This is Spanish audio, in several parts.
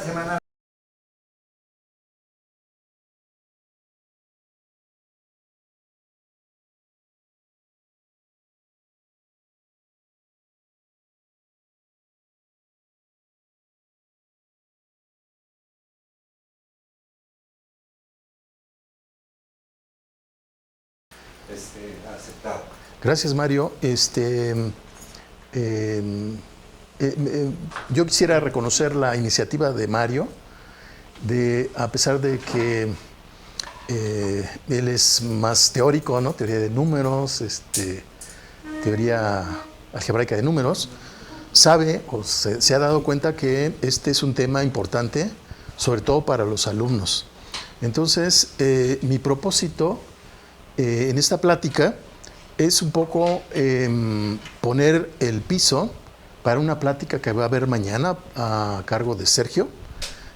Semana. Aceptado. Gracias, Mario. Yo quisiera reconocer la iniciativa de Mario, a pesar de que él es más teórico, ¿no? Teoría de números, teoría algebraica de números, sabe o se ha dado cuenta que este es un tema importante, sobre todo para los alumnos. Entonces, mi propósito en esta plática es un poco poner el piso para una plática que va a haber mañana a cargo de Sergio,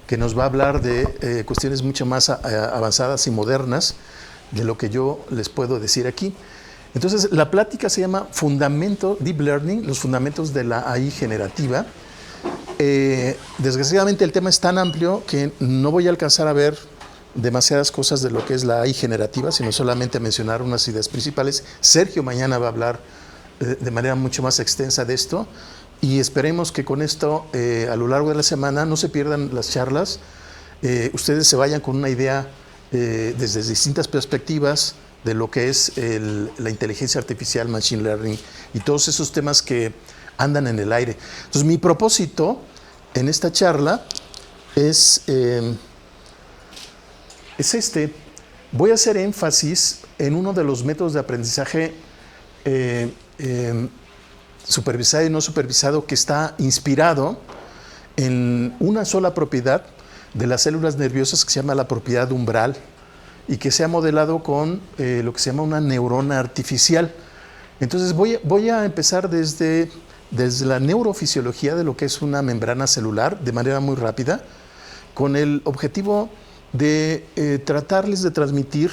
que nos va a hablar de cuestiones mucho más avanzadas y modernas de lo que yo les puedo decir aquí. Entonces, la plática se llama Fundamento Deep Learning, los fundamentos de la AI generativa. Desgraciadamente el tema es tan amplio que no voy a alcanzar a ver demasiadas cosas de lo que es la AI generativa, sino solamente mencionar unas ideas principales. Sergio mañana va a hablar de manera mucho más extensa de esto y esperemos que con esto a lo largo de la semana no se pierdan las charlas, ustedes se vayan con una idea desde distintas perspectivas de lo que es la inteligencia artificial, machine learning y todos esos temas que andan en el aire. Entonces mi propósito en esta charla es voy a hacer énfasis en uno de los métodos de aprendizaje supervisado y no supervisado que está inspirado en una sola propiedad de las células nerviosas que se llama la propiedad umbral y que se ha modelado con lo que se llama una neurona artificial. Entonces voy a empezar desde la neurofisiología de lo que es una membrana celular de manera muy rápida, con el objetivo de tratarles de transmitir,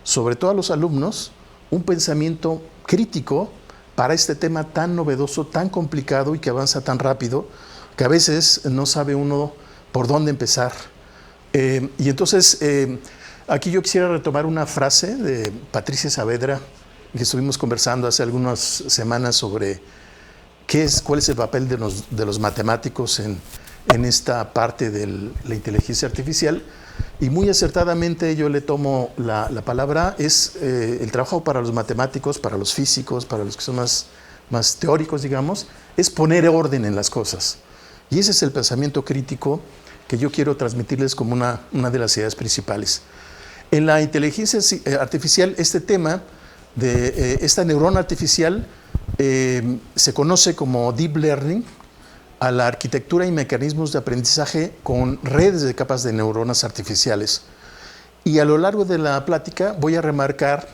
sobre todo a los alumnos, un pensamiento crítico para este tema tan novedoso, tan complicado y que avanza tan rápido, que a veces no sabe uno por dónde empezar. Y entonces, aquí yo quisiera retomar una frase de Patricia Saavedra, que estuvimos conversando hace algunas semanas sobre cuál es el papel de los matemáticos en esta parte de la inteligencia artificial. Y muy acertadamente yo le tomo la palabra, es el trabajo para los matemáticos, para los físicos, para los que son más teóricos, digamos, es poner orden en las cosas. Y ese es el pensamiento crítico que yo quiero transmitirles como una de las ideas principales. En la inteligencia artificial, este tema de esta neurona artificial se conoce como Deep Learning, a la arquitectura y mecanismos de aprendizaje con redes de capas de neuronas artificiales. Y a lo largo de la plática voy a remarcar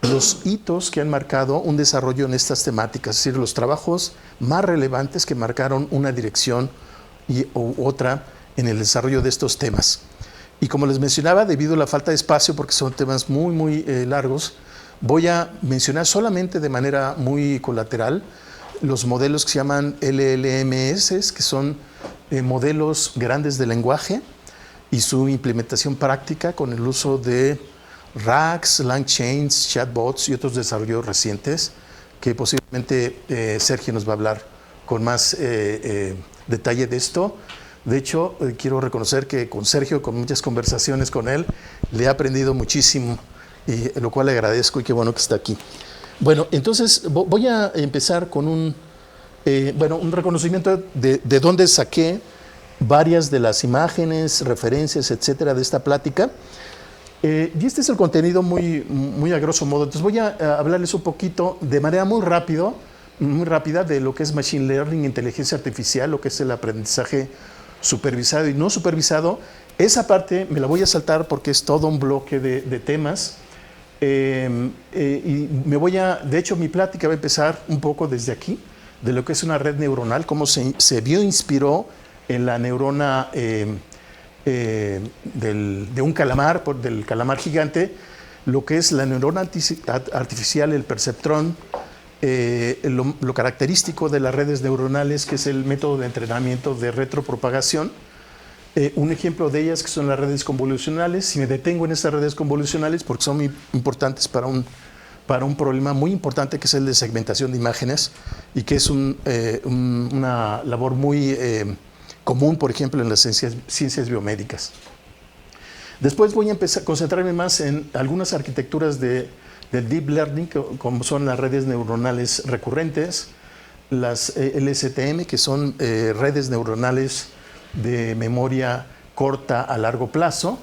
los hitos que han marcado un desarrollo en estas temáticas, es decir, los trabajos más relevantes que marcaron una dirección u otra en el desarrollo de estos temas. Y como les mencionaba, debido a la falta de espacio, porque son temas muy largos, voy a mencionar solamente de manera muy colateral los modelos que se llaman LLMS, que son modelos grandes de lenguaje y su implementación práctica con el uso de RAGs, LangChains, chatbots y otros desarrollos recientes que posiblemente Sergio nos va a hablar con más detalle de esto. De hecho, quiero reconocer que con Sergio, con muchas conversaciones con él, le he aprendido muchísimo, y lo cual le agradezco y qué bueno que está aquí. Bueno, entonces voy a empezar con un reconocimiento de dónde saqué varias de las imágenes, referencias, etcétera, de esta plática. Y este es el contenido muy a grosso modo. Entonces voy a hablarles un poquito de manera muy rápida de lo que es Machine Learning, inteligencia artificial, lo que es el aprendizaje supervisado y no supervisado. Esa parte me la voy a saltar porque es todo un bloque de temas. Y de hecho mi plática va a empezar un poco desde aquí, de lo que es una red neuronal, cómo se inspiró en la neurona de un calamar, del calamar gigante, lo que es la neurona artificial, el perceptrón, lo característico de las redes neuronales, que es el método de entrenamiento de retropropagación, Un ejemplo de ellas que son las redes convolucionales. Si me detengo en estas redes convolucionales, porque son muy importantes para un problema muy importante que es el de segmentación de imágenes y que es una labor muy común, por ejemplo, en las ciencias biomédicas. Después voy a empezar a concentrarme más en algunas arquitecturas del Deep Learning, como son las redes neuronales recurrentes, las LSTM, que son redes neuronales de memoria corta a largo plazo,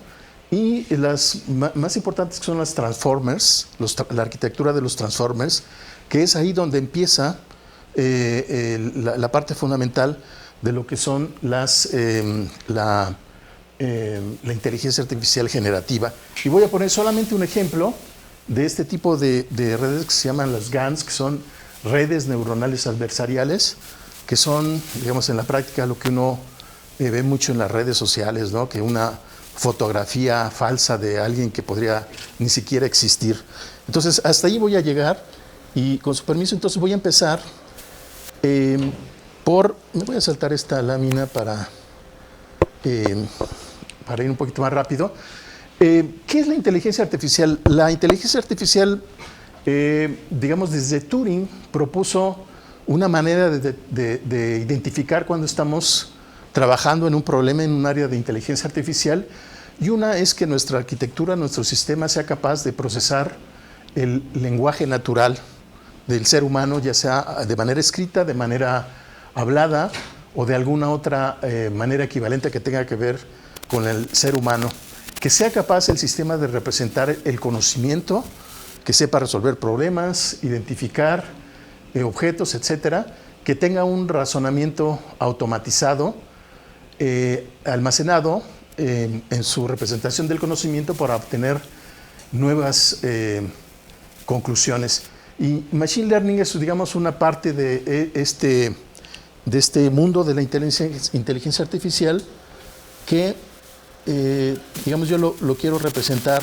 y las más importantes que son las transformers, la arquitectura de los transformers, que es ahí donde empieza la parte fundamental de lo que son la inteligencia artificial generativa. Y voy a poner solamente un ejemplo de este tipo de redes que se llaman las GANs, que son redes neuronales adversariales, que son, digamos, en la práctica lo que uno ve mucho en las redes sociales, ¿no? Que una fotografía falsa de alguien que podría ni siquiera existir. Entonces, hasta ahí voy a llegar y con su permiso, entonces voy a empezar me voy a saltar esta lámina para ir un poquito más rápido. ¿Qué es la inteligencia artificial? La inteligencia artificial, digamos, desde Turing propuso una manera de identificar cuando estamos trabajando en un problema en un área de inteligencia artificial, y una es que nuestra arquitectura, nuestro sistema sea capaz de procesar el lenguaje natural del ser humano, ya sea de manera escrita, de manera hablada o de alguna otra manera equivalente que tenga que ver con el ser humano. Que sea capaz el sistema de representar el conocimiento, que sepa resolver problemas, identificar objetos, etcétera, que tenga un razonamiento automatizado, almacenado en su representación del conocimiento para obtener nuevas conclusiones. Y Machine Learning es, digamos, una parte de este mundo de la inteligencia artificial que, digamos, yo lo quiero representar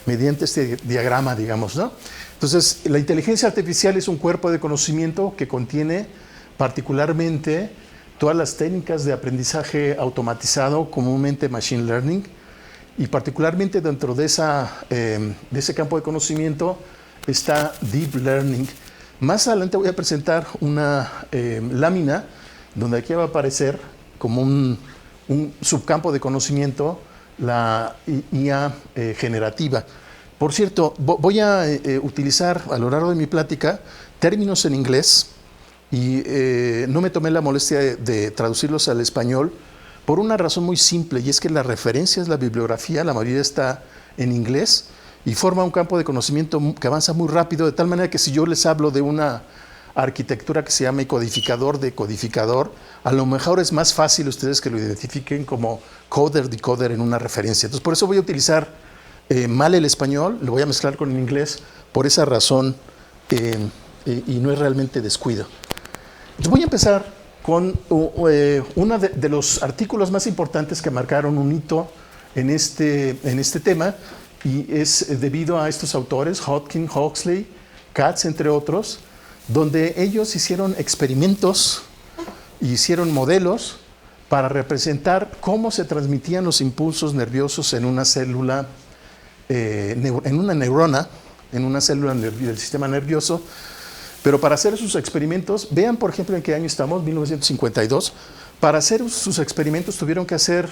mediante este diagrama, digamos, ¿no? Entonces, la inteligencia artificial es un cuerpo de conocimiento que contiene particularmente todas las técnicas de aprendizaje automatizado, comúnmente Machine Learning, y particularmente dentro de ese campo de conocimiento está Deep Learning. Más adelante voy a presentar una lámina donde aquí va a aparecer como un subcampo de conocimiento, la IA generativa. Por cierto, voy a utilizar a lo largo de mi plática términos en inglés y no me tomé la molestia de traducirlos al español por una razón muy simple, y es que las referencias, la bibliografía, la mayoría está en inglés y forma un campo de conocimiento que avanza muy rápido, de tal manera que si yo les hablo de una arquitectura que se llama codificador de codificador, a lo mejor es más fácil ustedes que lo identifiquen como coder-decoder en una referencia. Entonces, por eso voy a utilizar mal el español, lo voy a mezclar con el inglés, por esa razón, y no es realmente descuido. Entonces, voy a empezar con uno de los artículos más importantes que marcaron un hito en este tema, y es debido a estos autores, Hodgkin, Huxley, Katz, entre otros, donde ellos hicieron experimentos y hicieron modelos para representar cómo se transmitían los impulsos nerviosos en una célula, en una neurona, en una célula del sistema nervioso. Pero para hacer sus experimentos, vean por ejemplo en qué año estamos, 1952, para hacer sus experimentos tuvieron que hacer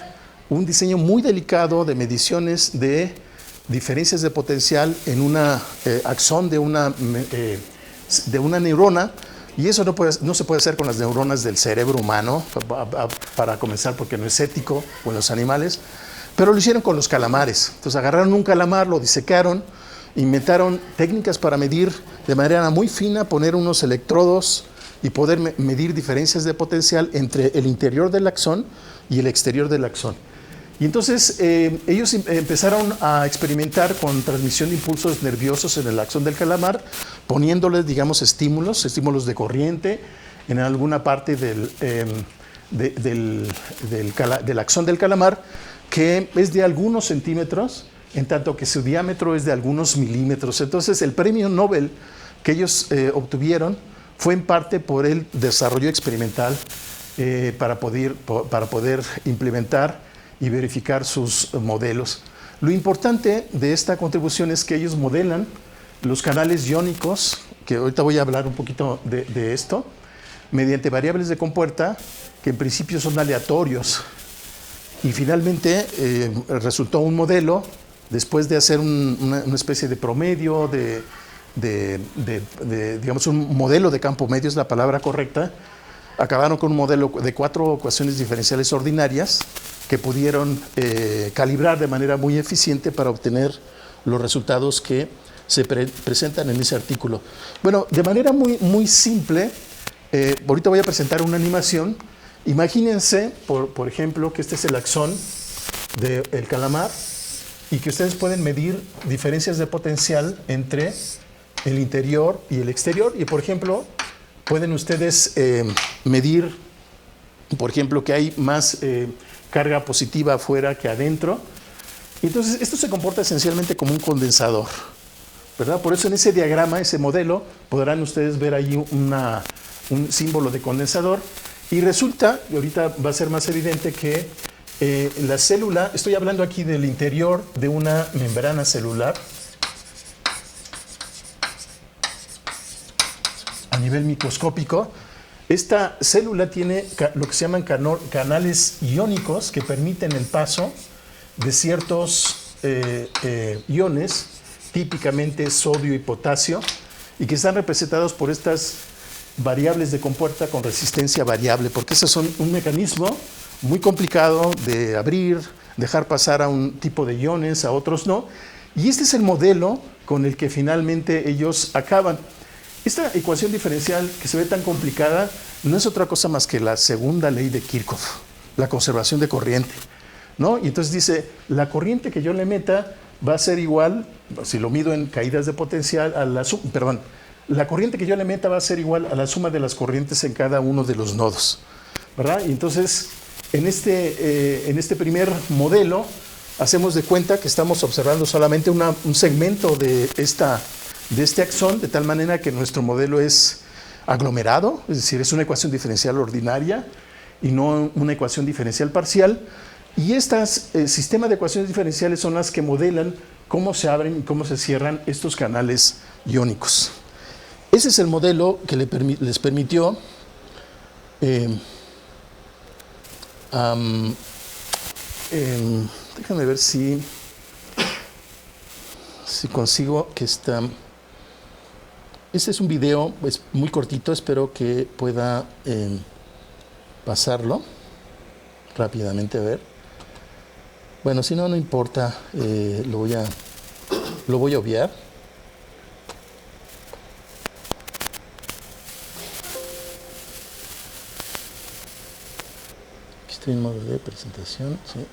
un diseño muy delicado de mediciones de diferencias de potencial en una axón de una neurona, y eso no se puede hacer con las neuronas del cerebro humano, para comenzar, porque no es ético, o en los animales, pero lo hicieron con los calamares. Entonces agarraron un calamar, lo disecaron, inventaron técnicas para medir de manera muy fina, poner unos electrodos y poder medir diferencias de potencial entre el interior del axón y el exterior del axón. Y entonces ellos empezaron a experimentar con transmisión de impulsos nerviosos en el axón del calamar, poniéndoles, digamos, estímulos de corriente en alguna parte del axón del calamar, que es de algunos centímetros, en tanto que su diámetro es de algunos milímetros. Entonces, el premio Nobel que ellos obtuvieron fue en parte por el desarrollo experimental para poder implementar y verificar sus modelos. Lo importante de esta contribución es que ellos modelan los canales iónicos, que ahorita voy a hablar un poquito de esto, mediante variables de compuerta que en principio son aleatorios. Y finalmente resultó un modelo, después de hacer una especie de promedio, digamos un modelo de campo medio es la palabra correcta, acabaron con un modelo de 4 ecuaciones diferenciales ordinarias que pudieron calibrar de manera muy eficiente para obtener los resultados que se presentan en ese artículo. Bueno, de manera muy simple, ahorita voy a presentar una animación. Imagínense, por ejemplo, que este es el axón del calamar y que ustedes pueden medir diferencias de potencial entre el interior y el exterior. Y, por ejemplo, pueden ustedes medir, por ejemplo, que hay más carga positiva afuera que adentro. Y entonces, esto se comporta esencialmente como un condensador, ¿verdad? Por eso en ese diagrama, ese modelo, podrán ustedes ver ahí un símbolo de condensador. Y resulta, y ahorita va a ser más evidente, que la célula, estoy hablando aquí del interior de una membrana celular, a nivel microscópico. Esta célula tiene lo que se llaman canales iónicos que permiten el paso de ciertos iones, típicamente sodio y potasio, y que están representados por estas variables de compuerta con resistencia variable, porque esos son un mecanismo muy complicado de abrir, dejar pasar a un tipo de iones, a otros no. Y este es el modelo con el que finalmente ellos acaban. Esta ecuación diferencial que se ve tan complicada no es otra cosa más que la segunda ley de Kirchhoff, la conservación de corriente, ¿no? Y entonces dice, la corriente que yo le meta va a ser igual, si lo mido en caídas de potencial, la corriente que yo le meta va a ser igual a la suma de las corrientes en cada uno de los nodos, ¿verdad? Y entonces, en este primer modelo, hacemos de cuenta que estamos observando solamente un segmento de este axón, de tal manera que nuestro modelo es aglomerado, es decir, es una ecuación diferencial ordinaria y no una ecuación diferencial parcial. Y estas sistemas de ecuaciones diferenciales son las que modelan cómo se abren y cómo se cierran estos canales iónicos. Ese es el modelo que les permitió déjame ver si consigo que esta... Este es un video, es muy cortito, espero que pueda pasarlo rápidamente, a ver. Bueno, si no, no importa, lo voy a obviar. Aquí estoy en modo de presentación, sí.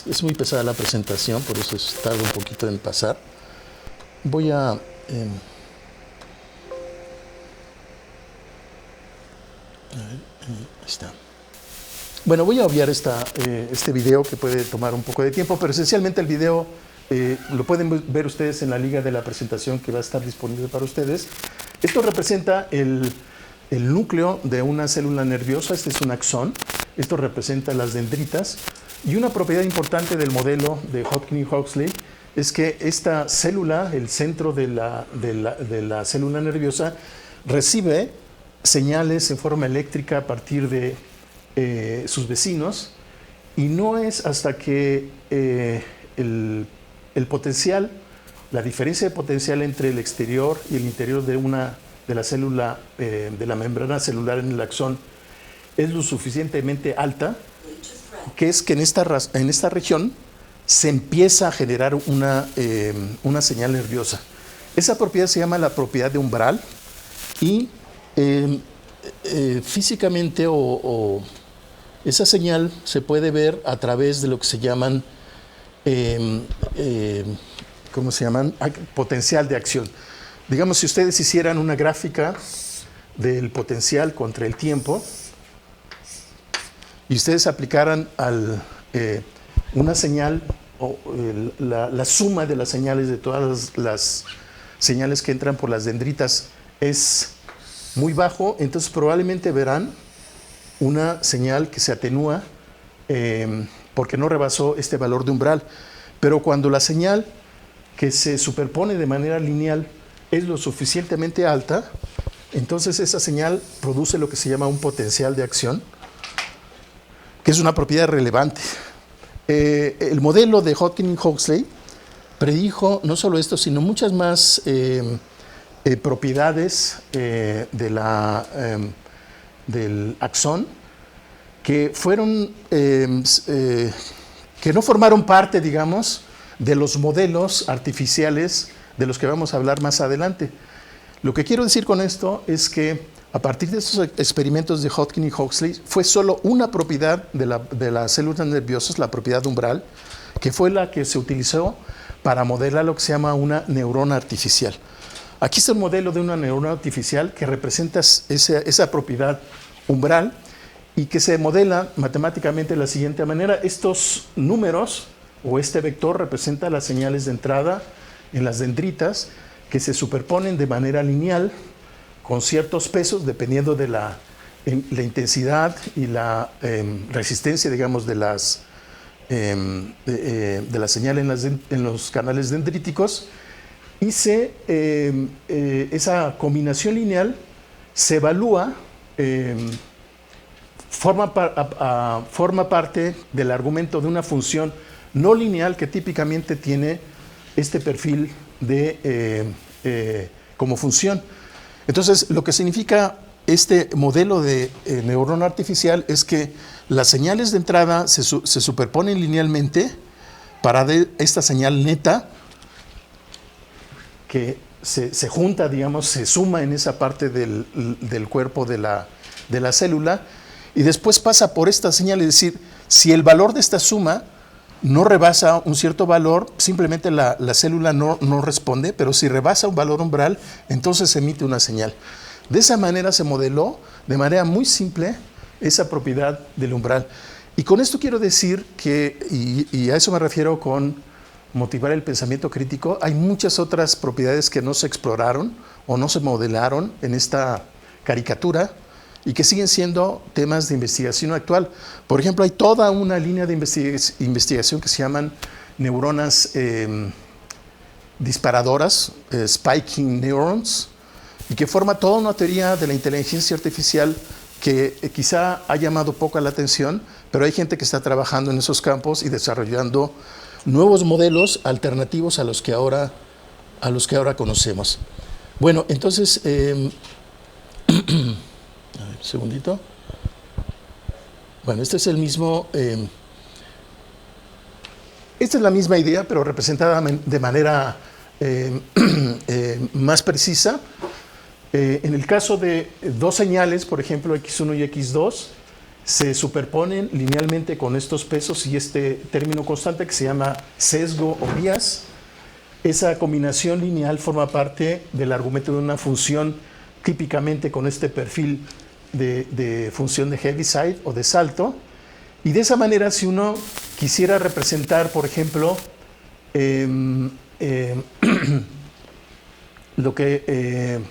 Es muy pesada la presentación, por eso tarda un poquito en pasar. Voy a... ahí está. Bueno, voy a obviar este video que puede tomar un poco de tiempo, pero esencialmente el video lo pueden ver ustedes en la liga de la presentación que va a estar disponible para ustedes. Esto representa el núcleo de una célula nerviosa, este es un axón, esto representa las dendritas, y una propiedad importante del modelo de Hodgkin y Huxley es que esta célula, el centro de la célula nerviosa, recibe señales en forma eléctrica a partir de sus vecinos, y no es hasta que el potencial, la diferencia de potencial entre el exterior y el interior de la célula, de la membrana celular en el axón, es lo suficientemente alta, que es que en esta región se empieza a generar una señal nerviosa. Esa propiedad se llama la propiedad de umbral, y físicamente esa señal se puede ver a través de lo que se llaman ¿cómo se llaman? Potencial de acción. Digamos, si ustedes hicieran una gráfica del potencial contra el tiempo y ustedes aplicaran una señal, o la suma de las señales de todas las señales que entran por las dendritas es muy bajo, entonces probablemente verán una señal que se atenúa porque no rebasó este valor de umbral. Pero cuando la señal que se superpone de manera lineal es lo suficientemente alta, entonces esa señal produce lo que se llama un potencial de acción, que es una propiedad relevante. El modelo de Hodgkin y Huxley predijo no solo esto, sino muchas más propiedades del axón que fueron que no formaron parte, digamos, de los modelos artificiales de los que vamos a hablar más adelante. Lo que quiero decir con esto es que a partir de estos experimentos de Hodgkin y Huxley fue solo una propiedad de las células nerviosas, la propiedad umbral, que fue la que se utilizó para modelar lo que se llama una neurona artificial. Aquí está un modelo de una neurona artificial que representa esa propiedad umbral y que se modela matemáticamente de la siguiente manera. Estos números o este vector representa las señales de entrada en las dendritas que se superponen de manera lineal con ciertos pesos dependiendo de la intensidad y la resistencia, digamos, de la señal en los canales dendríticos, y esa combinación lineal se evalúa, forma parte del argumento de una función no lineal que típicamente tiene este perfil como función. Entonces, lo que significa este modelo de neurona artificial es que las señales de entrada se superponen linealmente para esta señal neta que se junta, digamos, se suma en esa parte del cuerpo de la célula y después pasa por esta señal, es decir, si el valor de esta suma no rebasa un cierto valor, simplemente la célula no responde, pero si rebasa un valor umbral, entonces se emite una señal. De esa manera se modeló de manera muy simple esa propiedad del umbral. Y con esto quiero decir que, y a eso me refiero con motivar el pensamiento crítico, hay muchas otras propiedades que no se exploraron o no se modelaron en esta caricatura y que siguen siendo temas de investigación actual. Por ejemplo, hay toda una línea de investigación que se llaman neuronas disparadoras, spiking neurons, y que forma toda una teoría de la inteligencia artificial que quizá ha llamado poco la atención, pero hay gente que está trabajando en esos campos y desarrollando nuevos modelos alternativos a los que ahora conocemos. Bueno, entonces, a ver, un segundito. Bueno, este es el mismo, esta es la misma idea, pero representada de manera más precisa. En el caso de dos señales, por ejemplo, X1 y X2, se superponen linealmente con estos pesos y este término constante que se llama sesgo o bias. Esa combinación lineal forma parte del argumento de una función típicamente con este perfil de función de Heaviside o de salto. Y de esa manera, si uno quisiera representar, por ejemplo, lo que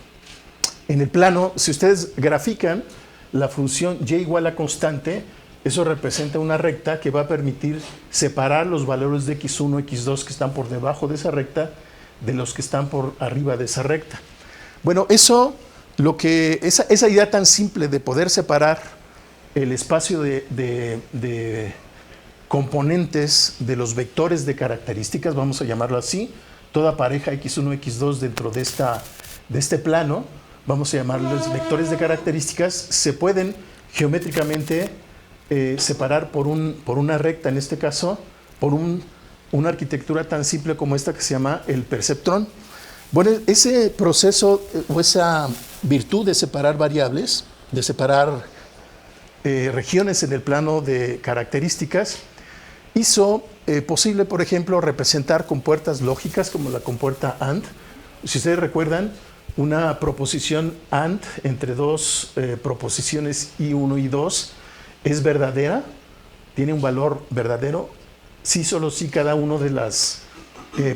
en el plano, si ustedes grafican la función y igual a constante, eso representa una recta que va a permitir separar los valores de x1 y x2 que están por debajo de esa recta de los que están por arriba de esa recta. Bueno, esa idea tan simple de poder separar el espacio de componentes de los vectores de características, vamos a llamarlo así, toda pareja x1, x2 dentro de este plano, vamos a llamarlos vectores de características, se pueden geométricamente separar por una recta, en este caso, por una arquitectura tan simple como esta que se llama el perceptrón. Bueno, ese proceso o esa virtud de separar variables, de separar regiones en el plano de características, hizo posible, por ejemplo, representar compuertas lógicas como la compuerta AND. Si ustedes recuerdan, una proposición AND entre dos proposiciones I1 y I2 es verdadera, tiene un valor verdadero, sí, solo si cada una de las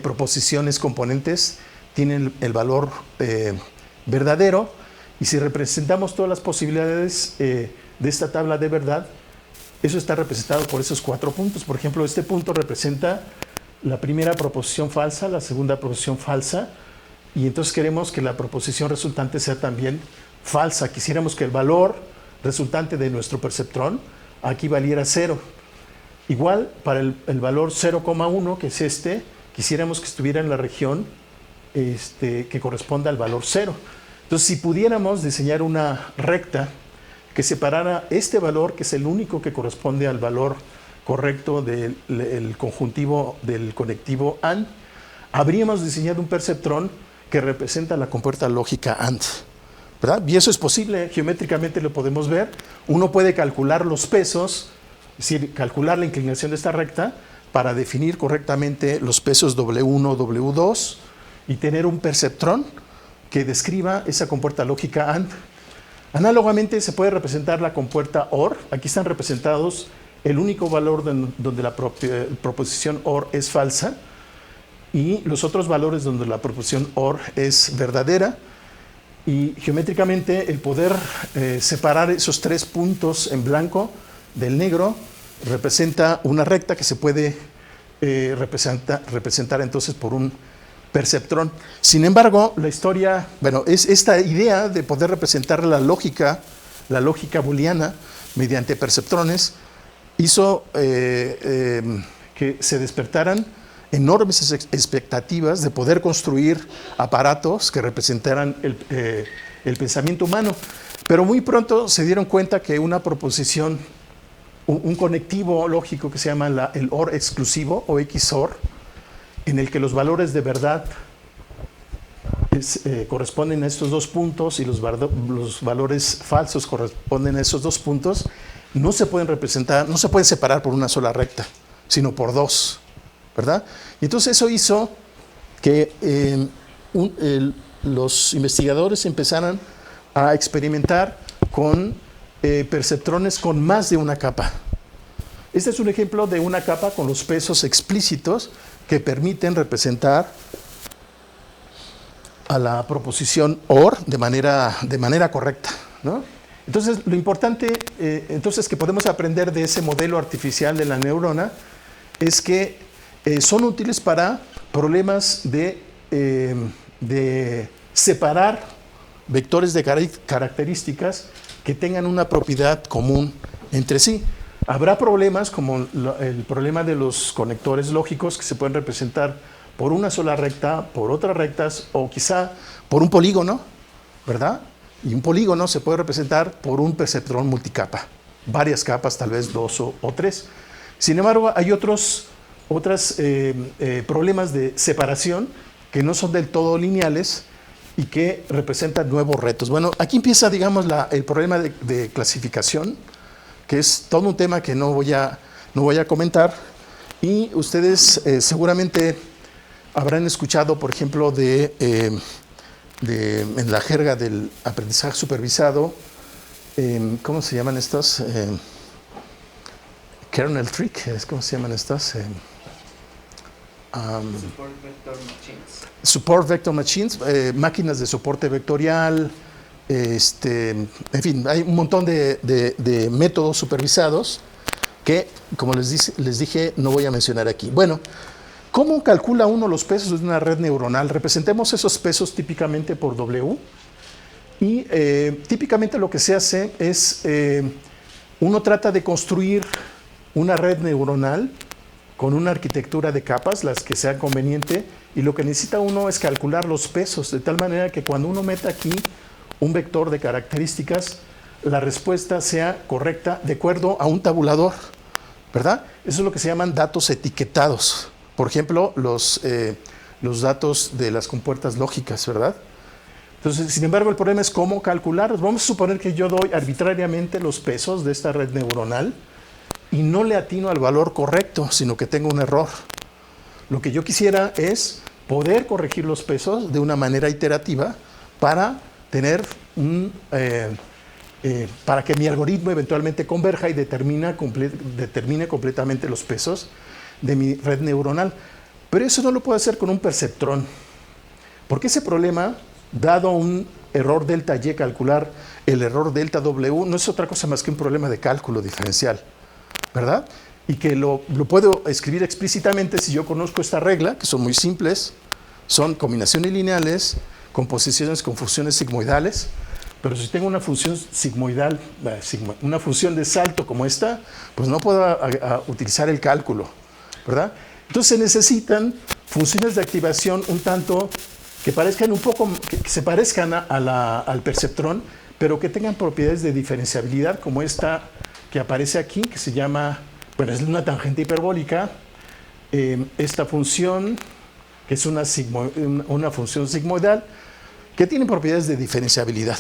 proposiciones componentes tienen el valor verdadero, y si representamos todas las posibilidades de esta tabla de verdad, eso está representado por esos 4 puntos. Por ejemplo, este punto representa la primera proposición falsa, la segunda proposición falsa, y entonces queremos que la proposición resultante sea también falsa. Quisiéramos que el valor resultante de nuestro perceptrón aquí valiera 0. Igual, para el valor 0,1, que es este, quisiéramos que estuviera en la región que corresponda al valor 0. Entonces, si pudiéramos diseñar una recta que separara este valor, que es el único que corresponde al valor correcto del conjuntivo del conectivo AND, habríamos diseñado un perceptrón que representa la compuerta lógica AND, ¿verdad? Y eso es posible, geométricamente lo podemos ver. Uno puede calcular los pesos, es decir, calcular la inclinación de esta recta para definir correctamente los pesos W1, W2 y tener un perceptrón que describa esa compuerta lógica AND. Análogamente se puede representar la compuerta OR. Aquí están representados el único valor donde la proposición OR es falsa y los otros valores donde la proposición OR es verdadera. Y geométricamente el poder separar esos 3 puntos en blanco del negro representa una recta que se puede representar entonces por un perceptrón. Sin embargo, la historia, bueno, es esta idea de poder representar la lógica booleana mediante perceptrones hizo que se despertaran enormes expectativas de poder construir aparatos que representaran el pensamiento humano. Pero muy pronto se dieron cuenta que una proposición, un conectivo lógico que se llama el OR exclusivo o XOR, en el que los valores de verdad corresponden a estos 2 puntos y los valores falsos corresponden a esos 2 puntos, no se pueden representar, no se pueden separar por una sola recta, sino por 2, ¿verdad? Y entonces eso hizo que los investigadores empezaran a experimentar con perceptrones con más de una capa. Este es un ejemplo de una capa con los pesos explícitos que permiten representar a la proposición OR de manera correcta, ¿no? Entonces, lo importante que podemos aprender de ese modelo artificial de la neurona es que son útiles para problemas de separar vectores de características que tengan una propiedad común entre sí. Habrá problemas como el problema de los conectores lógicos que se pueden representar por una sola recta, por otras rectas o quizá por un polígono, ¿verdad? Y un polígono se puede representar por un perceptrón multicapa, varias capas, tal vez 2 o 3. Sin embargo, hay otros problemas de separación que no son del todo lineales y que representan nuevos retos. Bueno, aquí empieza, digamos, el problema de clasificación, que es todo un tema que no voy a comentar, y ustedes seguramente habrán escuchado, por ejemplo, en la jerga del aprendizaje supervisado, ¿cómo se llaman estos? Kernel trick, ¿cómo se llaman estas? Support Vector Machines. Support Vector Machines, máquinas de soporte vectorial, en fin, hay un montón de métodos supervisados que, como les dije, no voy a mencionar aquí. Bueno, ¿cómo calcula uno los pesos de una red neuronal? Representemos esos pesos típicamente por W y típicamente lo que se hace es, uno trata de construir una red neuronal con una arquitectura de capas, las que sea conveniente, y lo que necesita uno es calcular los pesos, de tal manera que cuando uno meta aquí un vector de características, la respuesta sea correcta de acuerdo a un tabulador, ¿verdad? Eso es lo que se llaman datos etiquetados. Por ejemplo, los datos de las compuertas lógicas, ¿verdad? Entonces, sin embargo, el problema es cómo calcularlos. Vamos a suponer que yo doy arbitrariamente los pesos de esta red neuronal y no le atino al valor correcto, sino que tengo un error. Lo que yo quisiera es poder corregir los pesos de una manera iterativa para tener para que mi algoritmo eventualmente converja y determine completamente los pesos de mi red neuronal. Pero eso no lo puedo hacer con un perceptrón, porque ese problema, dado un error delta Y, calcular el error delta W, no es otra cosa más que un problema de cálculo diferencial, ¿verdad? Y que lo puedo escribir explícitamente si yo conozco esta regla, que son muy simples, son combinaciones lineales, composiciones con funciones sigmoidales, pero si tengo una función sigmoidal, una función de salto como esta, pues no puedo utilizar el cálculo, ¿verdad? Entonces se necesitan funciones de activación un tanto que parezcan un poco, que se parezcan al perceptrón, pero que tengan propiedades de diferenciabilidad como esta que aparece aquí, que se llama, bueno, es una tangente hiperbólica, esta función, que es una función sigmoidal, que tiene propiedades de diferenciabilidad.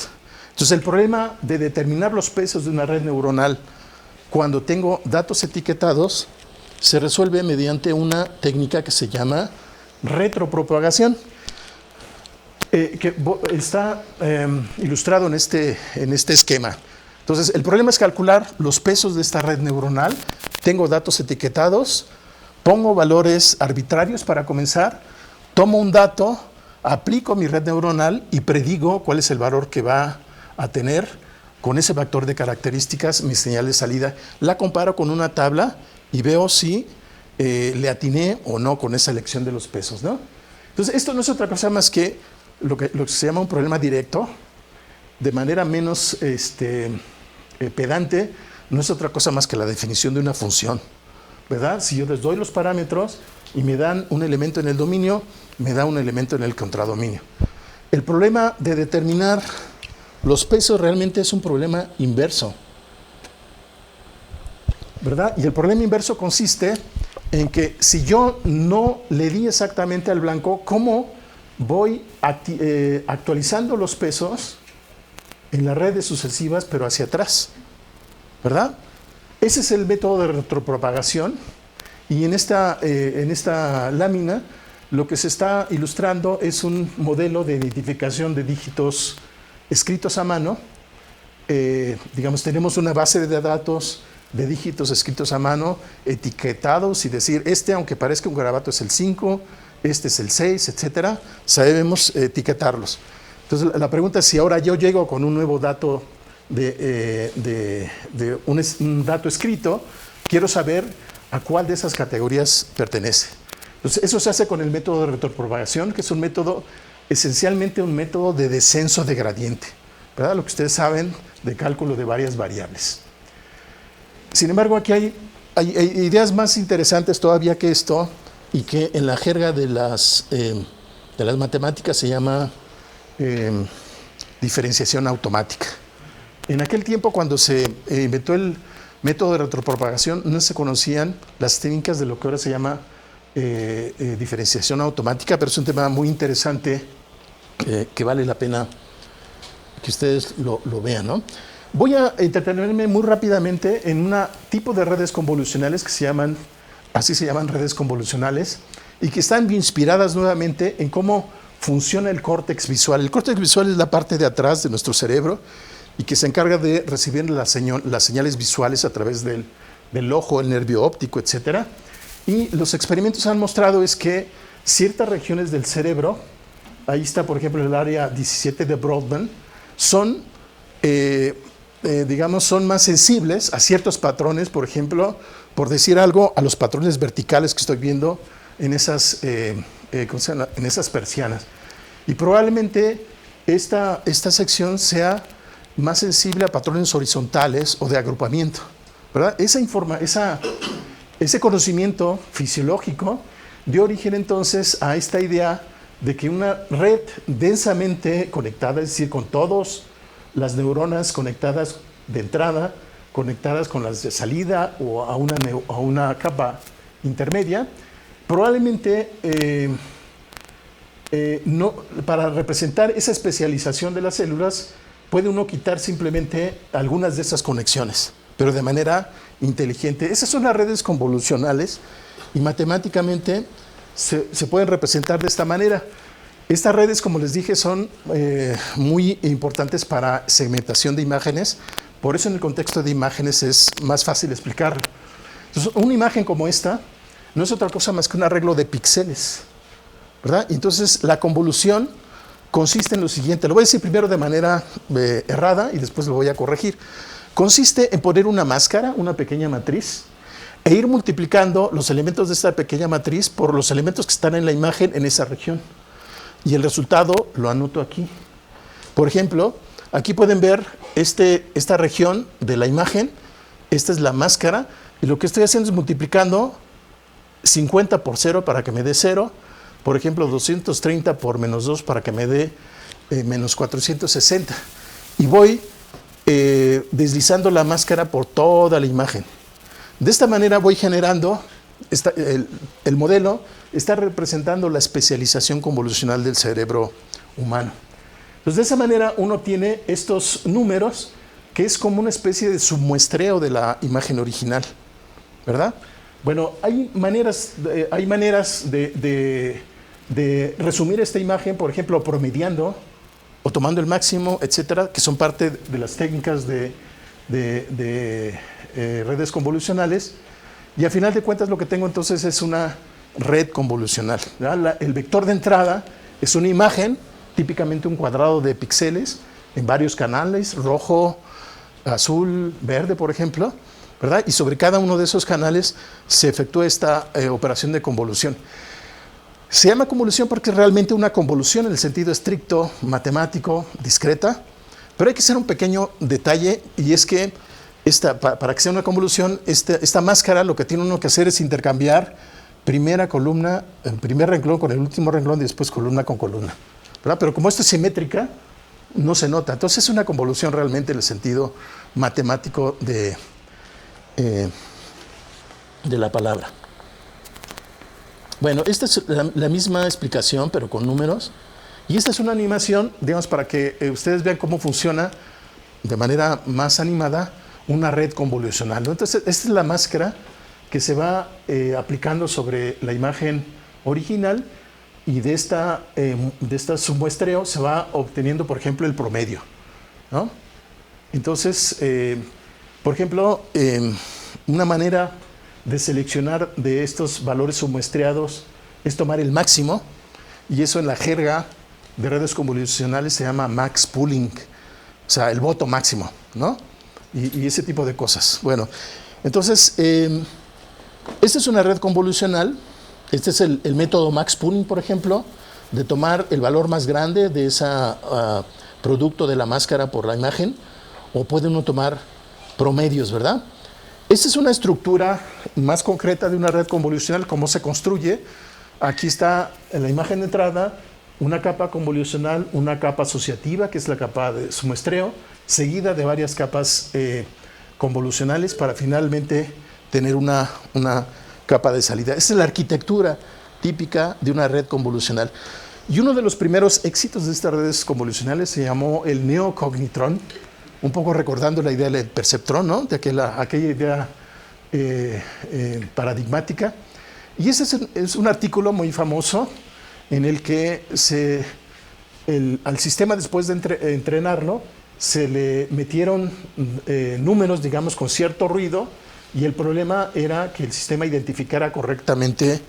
Entonces el problema de determinar los pesos de una red neuronal cuando tengo datos etiquetados se resuelve mediante una técnica que se llama retropropagación, que está ilustrado en este esquema. Entonces el problema es calcular los pesos de esta red neuronal. Tengo datos etiquetados, pongo valores arbitrarios para comenzar, tomo un dato, aplico mi red neuronal y predigo cuál es el valor que va a tener con ese factor de características mi señal de salida. La comparo con una tabla y veo si le atiné o no con esa elección de los pesos, ¿no? Entonces esto no es otra cosa más que lo que se llama un problema directo, de manera menos pedante, no es otra cosa más que la definición de una función, ¿verdad? Si yo les doy los parámetros y me dan un elemento en el dominio, me da un elemento en el contradominio. El problema de determinar los pesos realmente es un problema inverso, ¿verdad? Y el problema inverso consiste en que si yo no le di exactamente al blanco, ¿cómo voy actualizando los pesos en las redes sucesivas, pero hacia atrás? ¿Verdad? Ese es el método de retropropagación. Y en esta lámina lo que se está ilustrando es un modelo de identificación de dígitos escritos a mano. Digamos, tenemos una base de datos de dígitos escritos a mano, etiquetados, y decir, aunque parezca un garabato, es el 5, este es el 6, etcétera. Sabemos etiquetarlos. Entonces, la pregunta es si ahora yo llego con un nuevo dato un dato escrito, quiero saber a cuál de esas categorías pertenece. Entonces, eso se hace con el método de retropropagación, que es un método, esencialmente un método de descenso de gradiente, ¿verdad? Lo que ustedes saben de cálculo de varias variables. Sin embargo, aquí hay ideas más interesantes todavía que esto, y que en la jerga de las matemáticas se llama diferenciación automática. En aquel tiempo, cuando se inventó el método de retropropagación, no se conocían las técnicas de lo que ahora se llama diferenciación automática, pero es un tema muy interesante que vale la pena que ustedes lo vean, ¿no? Voy a entretenerme muy rápidamente en un tipo de redes convolucionales que así se llaman redes convolucionales, y que están inspiradas nuevamente en cómo funciona el córtex visual. El córtex visual es la parte de atrás de nuestro cerebro y que se encarga de recibir las señales visuales a través del ojo, el nervio óptico, etc. Y los experimentos han mostrado es que ciertas regiones del cerebro, ahí está por ejemplo el área 17 de Brodmann, son más sensibles a ciertos patrones, por ejemplo, por decir algo, a los patrones verticales que estoy viendo en esas persianas. Y probablemente esta sección sea más sensible a patrones horizontales o de agrupamiento, ¿verdad? Ese conocimiento fisiológico dio origen entonces a esta idea de que una red densamente conectada, es decir, con todas las neuronas conectadas de entrada, conectadas con las de salida o a una capa intermedia, probablemente para representar esa especialización de las células puede uno quitar simplemente algunas de esas conexiones, pero de manera inteligente. Esas son las redes convolucionales y matemáticamente se pueden representar de esta manera. Estas redes, como les dije, son muy importantes para segmentación de imágenes, por eso en el contexto de imágenes es más fácil explicarlo. Entonces, una imagen como esta no es otra cosa más que un arreglo de píxeles, ¿verdad? Entonces, la convolución consiste en lo siguiente. Lo voy a decir primero de manera errada y después lo voy a corregir. Consiste en poner una máscara, una pequeña matriz, e ir multiplicando los elementos de esta pequeña matriz por los elementos que están en la imagen en esa región. Y el resultado lo anoto aquí. Por ejemplo, aquí pueden ver esta región de la imagen. Esta es la máscara. Y lo que estoy haciendo es multiplicando 50 por 0 para que me dé 0. Por ejemplo, 230 por menos 2 para que me dé menos 460. Y voy deslizando la máscara por toda la imagen. De esta manera voy generando, el modelo está representando la especialización convolucional del cerebro humano. Entonces, de esa manera uno tiene estos números que es como una especie de submuestreo de la imagen original, ¿verdad? Bueno, hay maneras de resumir esta imagen, por ejemplo, promediando o tomando el máximo, etcétera, que son parte de las técnicas de redes convolucionales. Y a final de cuentas lo que tengo entonces es una red convolucional. El vector de entrada es una imagen, típicamente un cuadrado de píxeles en varios canales, rojo, azul, verde, por ejemplo, ¿verdad? Y sobre cada uno de esos canales se efectúa esta operación de convolución. Se llama convolución porque es realmente una convolución en el sentido estricto, matemático, discreta, pero hay que hacer un pequeño detalle, y es que para que sea una convolución, esta máscara lo que tiene uno que hacer es intercambiar primera columna, el primer renglón con el último renglón y después columna con columna, ¿verdad? Pero como esto es simétrica, no se nota. Entonces es una convolución realmente en el sentido matemático de la palabra. Bueno, esta es la misma explicación, pero con números. Y esta es una animación, digamos, para que ustedes vean cómo funciona de manera más animada una red convolucional, ¿no? Entonces, esta es la máscara que se va aplicando sobre la imagen original, y de esta submuestreo se va obteniendo, por ejemplo, el promedio, ¿no? Entonces, por ejemplo, una manera de seleccionar de estos valores submuestreados es tomar el máximo, y eso en la jerga de redes convolucionales se llama max pooling, o sea, el voto máximo, ¿no? Y ese tipo de cosas. Bueno, entonces, esta es una red convolucional. Este es el método max pooling, por ejemplo, de tomar el valor más grande de ese producto de la máscara por la imagen, o puede uno tomar promedios, ¿verdad? Esta es una estructura más concreta de una red convolucional, cómo se construye. Aquí está en la imagen de entrada una capa convolucional, una capa asociativa, que es la capa de submuestreo, seguida de varias capas convolucionales para finalmente tener una capa de salida. Esa es la arquitectura típica de una red convolucional. Y uno de los primeros éxitos de estas redes convolucionales se llamó el neocognitron, un poco recordando la idea del perceptrón, ¿no? De aquella idea paradigmática. Y ese es un artículo muy famoso en el que al sistema, después de entrenarlo, se le metieron números, digamos, con cierto ruido, y el problema era que el sistema identificara correctamente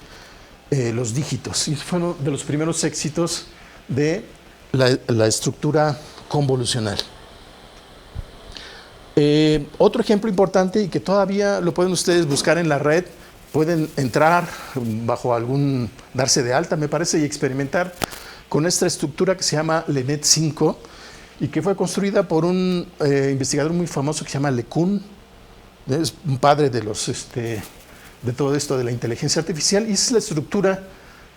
los dígitos. Y fue uno de los primeros éxitos de la estructura convolucional. Otro ejemplo importante, y que todavía lo pueden ustedes buscar en la red, pueden entrar darse de alta, me parece, y experimentar con esta estructura que se llama LeNet 5, y que fue construida por un investigador muy famoso que se llama LeCun. Es un padre de todo esto de la inteligencia artificial, y esa es la estructura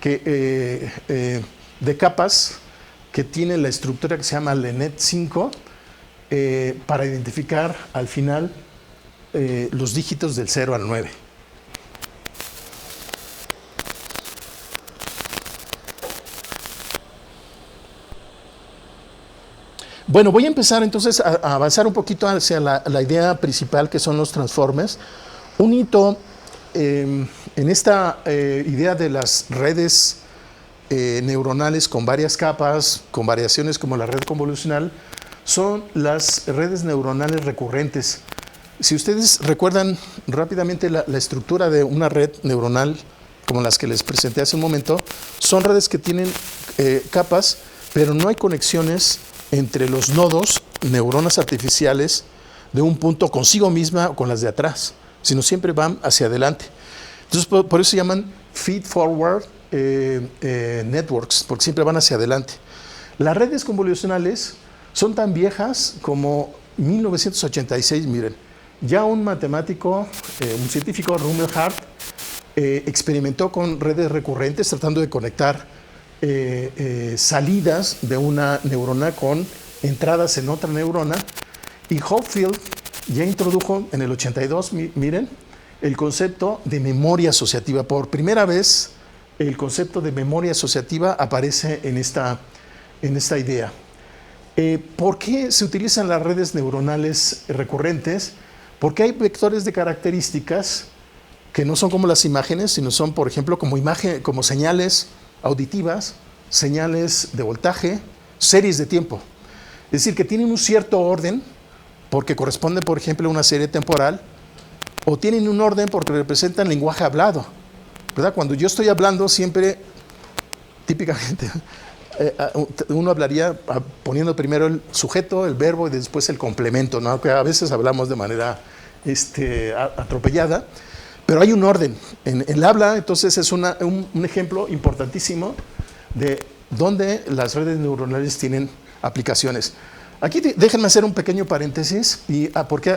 de capas que tiene la estructura que se llama LeNet 5 para identificar al final los dígitos del 0 al 9. Bueno, voy a empezar entonces a avanzar un poquito hacia la idea principal, que son los transformers. Un hito en esta idea de las redes neuronales con varias capas, con variaciones como la red convolucional, son las redes neuronales recurrentes. Si ustedes recuerdan rápidamente la estructura de una red neuronal, como las que les presenté hace un momento, son redes que tienen capas pero no hay conexiones entre los nodos, neuronas artificiales, de un punto consigo misma o con las de atrás, sino siempre van hacia adelante. Entonces, por eso se llaman feed-forward networks, porque siempre van hacia adelante. Las redes convolucionales son tan viejas como 1986, miren. Ya un matemático, un científico, Rumelhart, experimentó con redes recurrentes tratando de conectar salidas de una neurona con entradas en otra neurona. Y Hopfield ya introdujo en el 82, miren, el concepto de memoria asociativa. Por primera vez, el concepto de memoria asociativa aparece en esta idea. ¿Por qué se utilizan las redes neuronales recurrentes? Porque hay vectores de características que no son como las imágenes, sino son, por ejemplo, como señales auditivas, señales de voltaje, series de tiempo. Es decir, que tienen un cierto orden porque corresponden, por ejemplo, a una serie temporal, o tienen un orden porque representan lenguaje hablado, ¿verdad? Cuando yo estoy hablando, siempre, típicamente, uno hablaría poniendo primero el sujeto, el verbo y después el complemento, ¿no? Que a veces hablamos de manera atropellada, pero hay un orden en el habla. Entonces es un ejemplo importantísimo de dónde las redes neuronales tienen aplicaciones. Aquí déjenme hacer un pequeño paréntesis, porque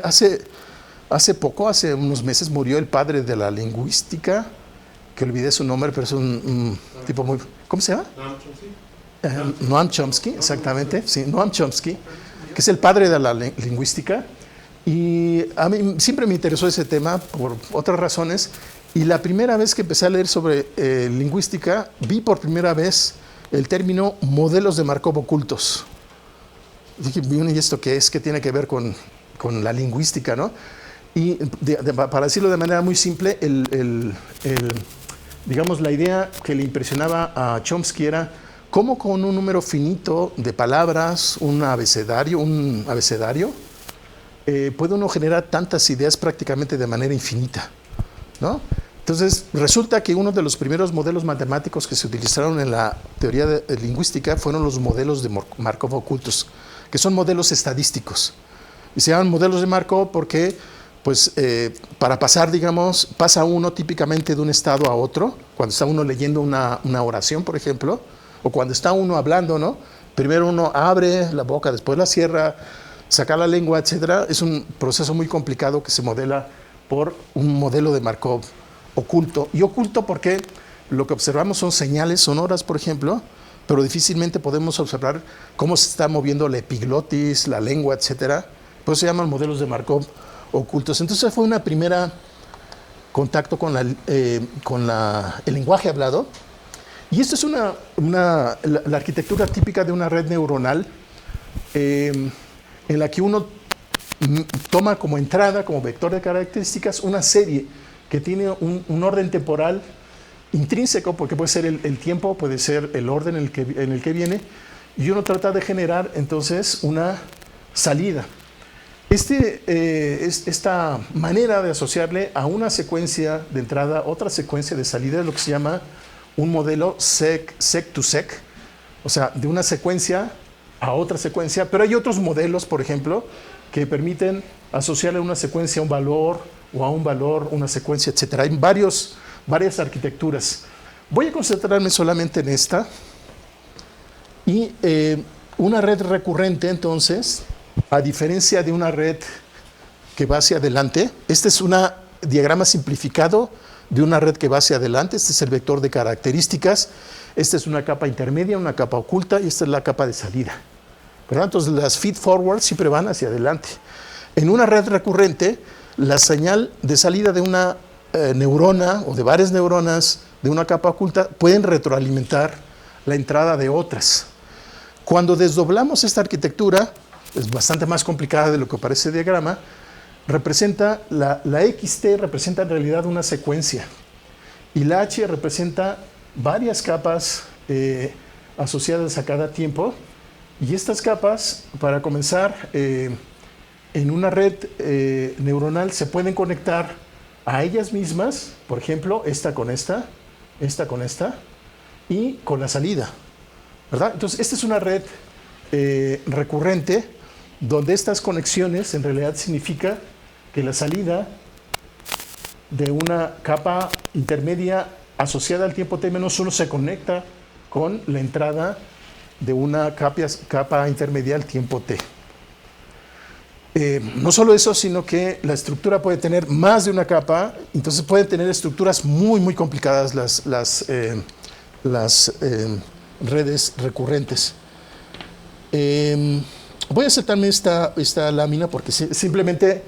hace unos meses murió el padre de la lingüística, que olvidé su nombre, pero es un tipo muy... ¿Cómo se llama? Noam Chomsky, exactamente, sí, Noam Chomsky, que es el padre de la lingüística. Y a mí siempre me interesó ese tema por otras razones. Y la primera vez que empecé a leer sobre lingüística, vi por primera vez el término modelos de Markov ocultos. Dije, ¿y esto qué es? ¿Qué tiene que ver con la lingüística, no? Y para decirlo de manera muy simple, digamos, la idea que le impresionaba a Chomsky era cómo con un número finito de palabras, un abecedario, puede uno generar tantas ideas prácticamente de manera infinita, ¿no? Entonces, resulta que uno de los primeros modelos matemáticos que se utilizaron en la teoría lingüística fueron los modelos de Markov ocultos, que son modelos estadísticos. Y se llaman modelos de Markov porque, pues, para pasar, digamos, pasa uno típicamente de un estado a otro, cuando está uno leyendo una oración, por ejemplo, o cuando está uno hablando, ¿no? Primero uno abre la boca, después la cierra, saca la lengua, etcétera. Es un proceso muy complicado que se modela por un modelo de Markov oculto. Y oculto porque lo que observamos son señales sonoras, por ejemplo, pero difícilmente podemos observar cómo se está moviendo la epiglotis, la lengua, etcétera. Por eso se llaman modelos de Markov ocultos. Entonces fue una primera contacto con el lenguaje hablado. Y esto es la arquitectura típica de una red neuronal en la que uno toma como entrada, como vector de características, una serie que tiene un orden temporal intrínseco, porque puede ser el tiempo, puede ser el orden en el que viene, y uno trata de generar entonces una salida. Esta manera de asociarle a una secuencia de entrada otra secuencia de salida es lo que se llama un modelo sec to sec, o sea, de una secuencia a otra secuencia, pero hay otros modelos, por ejemplo, que permiten asociarle a una secuencia un valor o a un valor una secuencia, etcétera. Hay varias arquitecturas. Voy a concentrarme solamente en esta. Y una red recurrente, entonces, a diferencia de una red que va hacia adelante, este es un diagrama simplificado de una red que va hacia adelante. Este es el vector de características. Esta es una capa intermedia, una capa oculta, y esta es la capa de salida, ¿verdad? Entonces las feed forward siempre van hacia adelante. En una red recurrente, la señal de salida de una neurona o de varias neuronas de una capa oculta pueden retroalimentar la entrada de otras. Cuando desdoblamos esta arquitectura, es bastante más complicada de lo que parece el diagrama, representa la XT representa en realidad una secuencia y la H representa varias capas asociadas a cada tiempo, y estas capas, para comenzar, en una red neuronal se pueden conectar a ellas mismas, por ejemplo, esta con esta y con la salida. ¿verdad? Entonces, esta es una red recurrente donde estas conexiones en realidad significa que la salida de una capa intermedia asociada al tiempo t menos 1 se conecta con la entrada de una capa intermedia al tiempo t. No solo eso, sino que la estructura puede tener más de una capa, entonces pueden tener estructuras muy, muy complicadas las redes recurrentes. Voy a saltarme esta lámina porque simplemente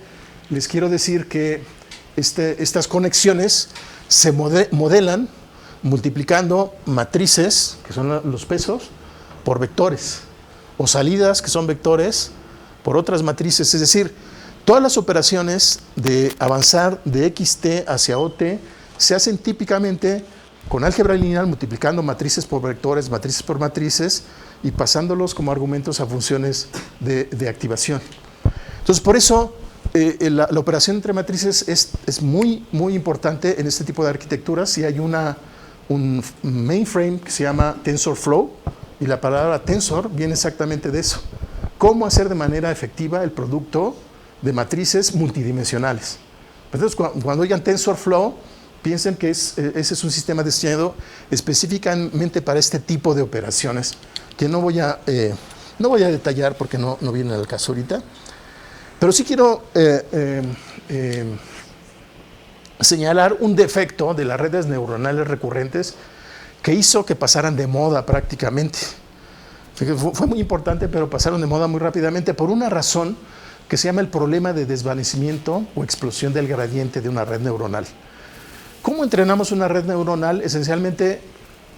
les quiero decir que estas conexiones se modelan multiplicando matrices, que son los pesos, por vectores, o salidas, que son vectores, por otras matrices. Es decir, todas las operaciones de avanzar de xt hacia ot se hacen típicamente con álgebra lineal, multiplicando matrices por vectores, matrices por matrices, y pasándolos como argumentos a funciones de activación. Entonces, por eso la operación entre matrices es muy, muy importante en este tipo de arquitecturas. Y hay un mainframe que se llama TensorFlow, y la palabra tensor viene exactamente de eso. Cómo hacer de manera efectiva el producto de matrices multidimensionales. Entonces, cuando oigan TensorFlow, piensen que ese es un sistema diseñado específicamente para este tipo de operaciones, que no voy a detallar porque no viene al caso ahorita. Pero sí quiero señalar un defecto de las redes neuronales recurrentes que hizo que pasaran de moda prácticamente. Fue muy importante, pero pasaron de moda muy rápidamente por una razón que se llama el problema de desvanecimiento o explosión del gradiente de una red neuronal. ¿Cómo entrenamos una red neuronal? Esencialmente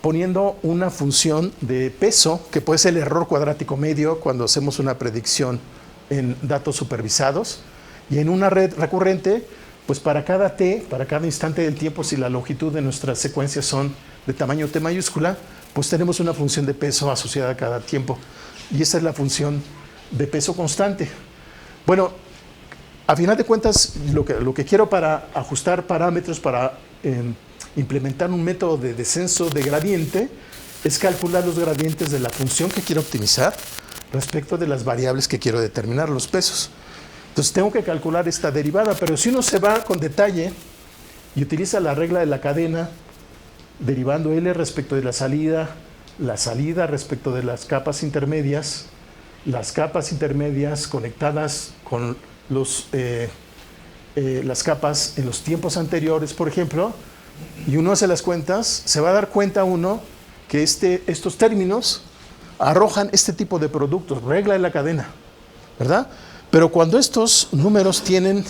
poniendo una función de peso, que puede ser el error cuadrático medio cuando hacemos una predicción en datos supervisados, y en una red recurrente, pues para cada t, para cada instante del tiempo, si la longitud de nuestras secuencias son de tamaño t mayúscula, pues tenemos una función de peso asociada a cada tiempo, y esa es la función de peso constante. Bueno, a final de cuentas, lo que quiero para ajustar parámetros, para implementar un método de descenso de gradiente, es calcular los gradientes de la función que quiero optimizar respecto de las variables que quiero determinar, los pesos. Entonces tengo que calcular esta derivada, pero si uno se va con detalle y utiliza la regla de la cadena, derivando L respecto de la salida respecto de las capas intermedias conectadas con las capas en los tiempos anteriores, por ejemplo, y uno hace las cuentas, se va a dar cuenta uno que estos términos arrojan este tipo de productos, regla de la cadena, ¿verdad? Pero cuando estos números tienen,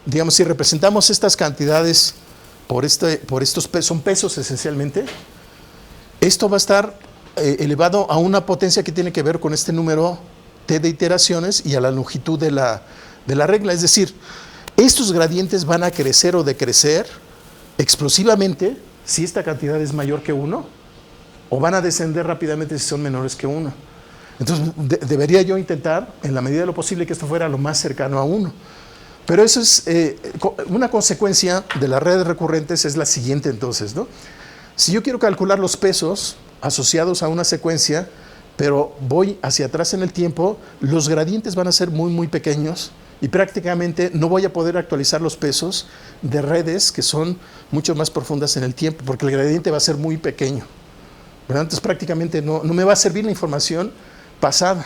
digamos, si representamos estas cantidades por estos pesos, son pesos esencialmente, esto va a estar elevado a una potencia que tiene que ver con este número t de iteraciones y a la longitud de la regla. Es decir, estos gradientes van a crecer o decrecer explosivamente si esta cantidad es mayor que 1, o van a descender rápidamente si son menores que 1. Entonces, debería yo intentar, en la medida de lo posible, que esto fuera lo más cercano a 1. Pero eso es una consecuencia de las redes recurrentes, es la siguiente entonces, ¿no? Si yo quiero calcular los pesos asociados a una secuencia, pero voy hacia atrás en el tiempo, los gradientes van a ser muy, muy pequeños y prácticamente no voy a poder actualizar los pesos de redes que son mucho más profundas en el tiempo, porque el gradiente va a ser muy pequeño, ¿verdad? Entonces prácticamente no me va a servir la información pasada,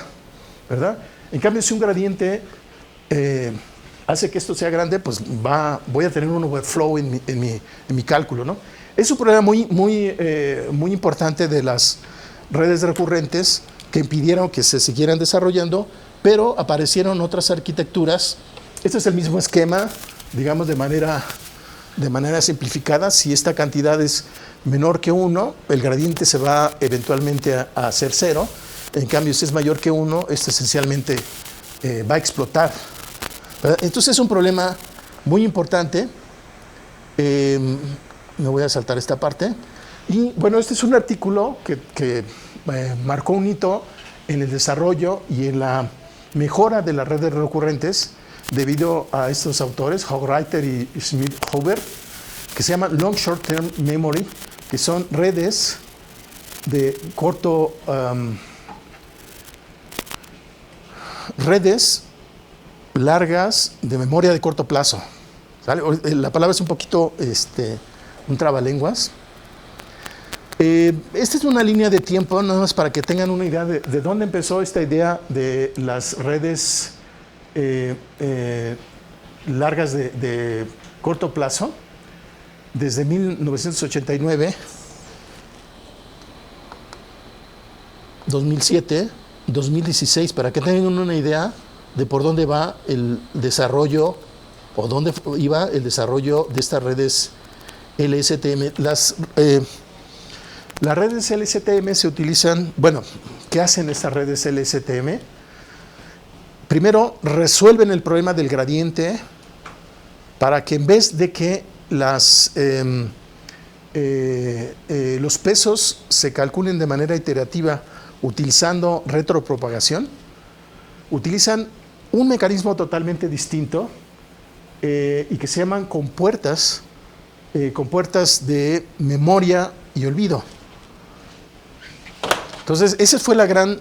¿verdad? En cambio, si un gradiente hace que esto sea grande, pues voy a tener un overflow en mi cálculo, ¿no? Es un problema muy importante de las redes recurrentes que impidieron que se siguieran desarrollando, pero aparecieron otras arquitecturas. Este es el mismo esquema, digamos de manera simplificada. Si esta cantidad es menor que 1, el gradiente se va eventualmente a hacer 0. En cambio, si es mayor que 1, esto esencialmente va a explotar, ¿verdad? Entonces es un problema muy importante. Me voy a saltar esta parte. Y bueno, este es un artículo que marcó un hito en el desarrollo y en la mejora de las redes recurrentes debido a estos autores, Hogreiter y Schmidt-Huber, que se llama Long Short Term Memory, que son redes redes largas de memoria de corto plazo. ¿Sale? La palabra es un poquito un trabalenguas. Esta es una línea de tiempo, nada más para que tengan una idea de dónde empezó esta idea de las redes largas de corto plazo, desde 1989, 2007, 2016, para que tengan una idea de por dónde va el desarrollo o dónde iba el desarrollo de estas redes LSTM. Las redes LSTM se utilizan, bueno, ¿qué hacen estas redes LSTM? Primero, resuelven el problema del gradiente para que en vez de que los pesos se calculen de manera iterativa utilizando retropropagación, utilizan un mecanismo totalmente distinto y que se llaman compuertas de memoria y olvido. Entonces, esa fue la gran